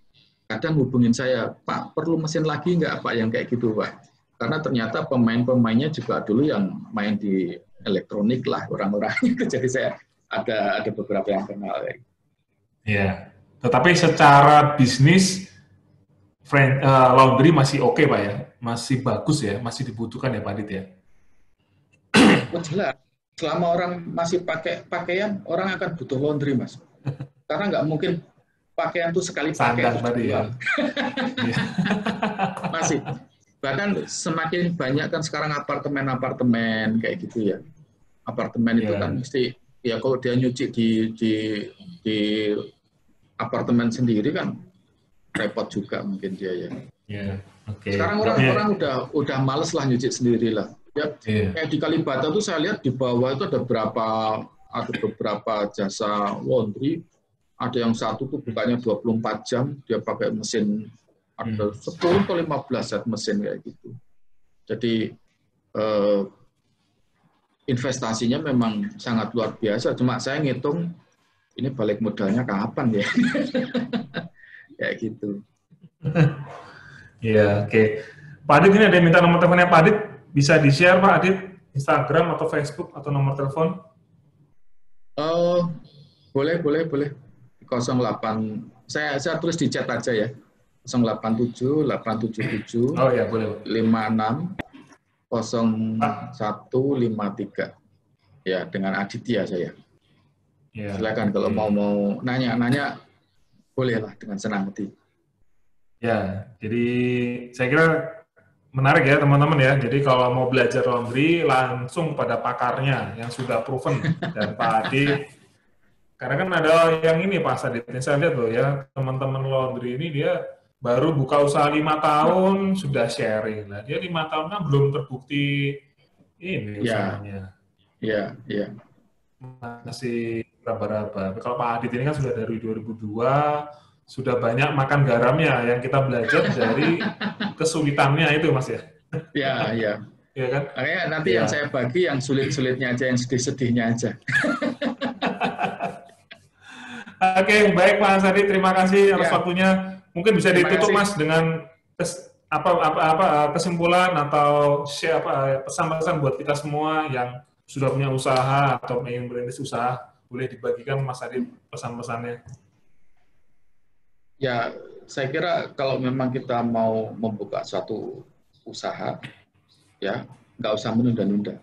kadang hubungin saya, Pak perlu mesin lagi nggak Pak yang kayak gitu Pak, karena ternyata pemain-pemainnya juga dulu yang main di elektronik lah orang-orangnya, jadi saya ada beberapa yang kenal. Iya, tetapi secara bisnis laundry masih oke Pak ya, masih bagus ya, masih dibutuhkan ya Pak Adit ya. Oh, jelas. Selama orang masih pakai pakaian, orang akan butuh laundry, Mas. Karena nggak mungkin pakaian tuh sekali pakai terus dibuang. Ya. Masih. Bahkan semakin banyak kan sekarang apartemen kayak gitu ya. Apartemen itu kan mesti, ya kalau dia nyuci di apartemen sendiri kan repot juga mungkin dia ya. Sekarang orang udah males lah nyuci sendiri lah. Ya, kayak di Kalibata tuh saya lihat di bawah itu ada beberapa jasa laundry, ada yang satu tuh bukanya 24 jam, dia pakai mesin ada 10 atau 15 set mesin kayak gitu. Jadi investasinya memang sangat luar biasa, cuma saya ngitung ini balik modalnya kapan ya. Kayak gitu. Iya, oke. Pak Adit, ini ada yang minta nomor teleponnya Pak Adit. Bisa di-share Pak Adit, Instagram atau Facebook atau nomor telepon? Boleh. 08, saya tulis di chat aja ya. 087 877 oh ya, boleh. 56 0153. Ya, dengan Aditya saya. Ya, silakan kalau mau nanya bolehlah dengan senang hati. Ya, jadi saya kira menarik ya teman-teman ya. Jadi kalau mau belajar laundry langsung pada pakarnya yang sudah proven dan Pak Adit. Karena kan ada yang ini Pak Adit, yang saya lihat loh ya teman-teman laundry ini dia baru buka usaha 5 tahun sudah sharing. Nah dia 5 tahun kan belum terbukti ini Ya, usahanya ya, ya. masih raba-raba. Kalau Pak Adit ini kan sudah dari 2002 sudah banyak makan garamnya yang kita belajar dari kesulitannya itu Mas ya. Ya, ya. Iya kan? Makanya nanti Iya. yang saya bagi yang sulit-sulitnya aja, yang sedih-sedihnya aja. Oke, baik Pak Ansadi, terima kasih atas Ya, waktunya. Mungkin bisa terima ditutup kasih. Mas dengan kesimpulan atau share pesan-pesan buat kita semua yang sudah punya usaha atau ingin merintis usaha, boleh dibagikan Mas Adit pesan-pesannya. Ya, saya kira kalau memang kita mau membuka suatu usaha, ya nggak usah menunda-nunda,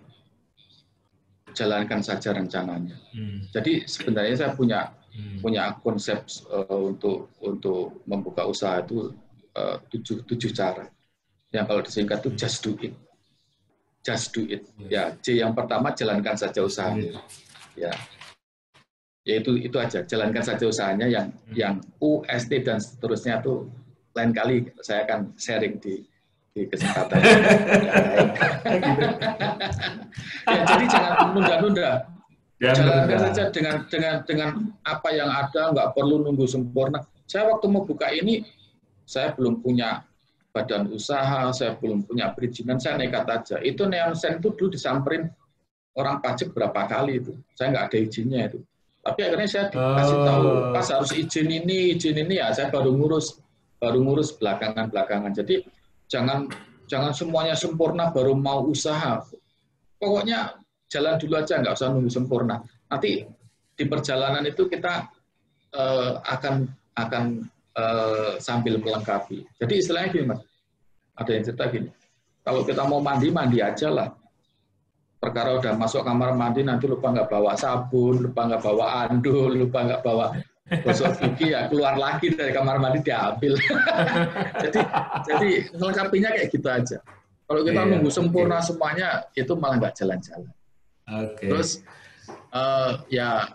jalankan saja rencananya. Jadi sebenarnya saya punya konsep untuk membuka usaha itu tujuh cara. Yang kalau disingkat itu just do it, just do it. Ya, J yang pertama jalankan saja usahanya. Ya, yaitu itu aja, jalankan saja usahanya. Yang U, S, T dan seterusnya itu lain kali saya akan sharing di kesempatan yang lain. Ya, jadi jangan menunda-nunda. Jalankan saja dengan apa yang ada, nggak perlu nunggu sempurna. Saya waktu mau buka ini, saya belum punya badan usaha, saya belum punya perizinan, saya nekat aja. Itu Neonsen itu dulu disamperin orang pajak berapa kali itu. Saya nggak ada izinnya itu. Tapi akhirnya saya dikasih tahu, pas harus izin ini ya saya baru ngurus belakangan. Jadi jangan semuanya sempurna baru mau usaha. Pokoknya jalan dulu aja, nggak usah nunggu sempurna. Nanti di perjalanan itu kita akan sambil melengkapi. Jadi istilahnya gini Mas, ada yang cerita gini, kalau kita mau mandi aja lah. Perkara udah masuk kamar mandi nanti lupa nggak bawa sabun, lupa nggak bawa anduk, lupa nggak bawa gosok gigi, ya keluar lagi dari kamar mandi diambil. jadi melengkapinya kayak gitu aja. Kalau kita nunggu sempurna semuanya itu malah nggak jalan-jalan. Terus ya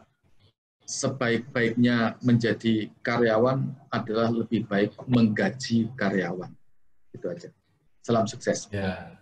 sebaik-baiknya menjadi karyawan adalah lebih baik menggaji karyawan. Itu aja. Salam sukses. Ya.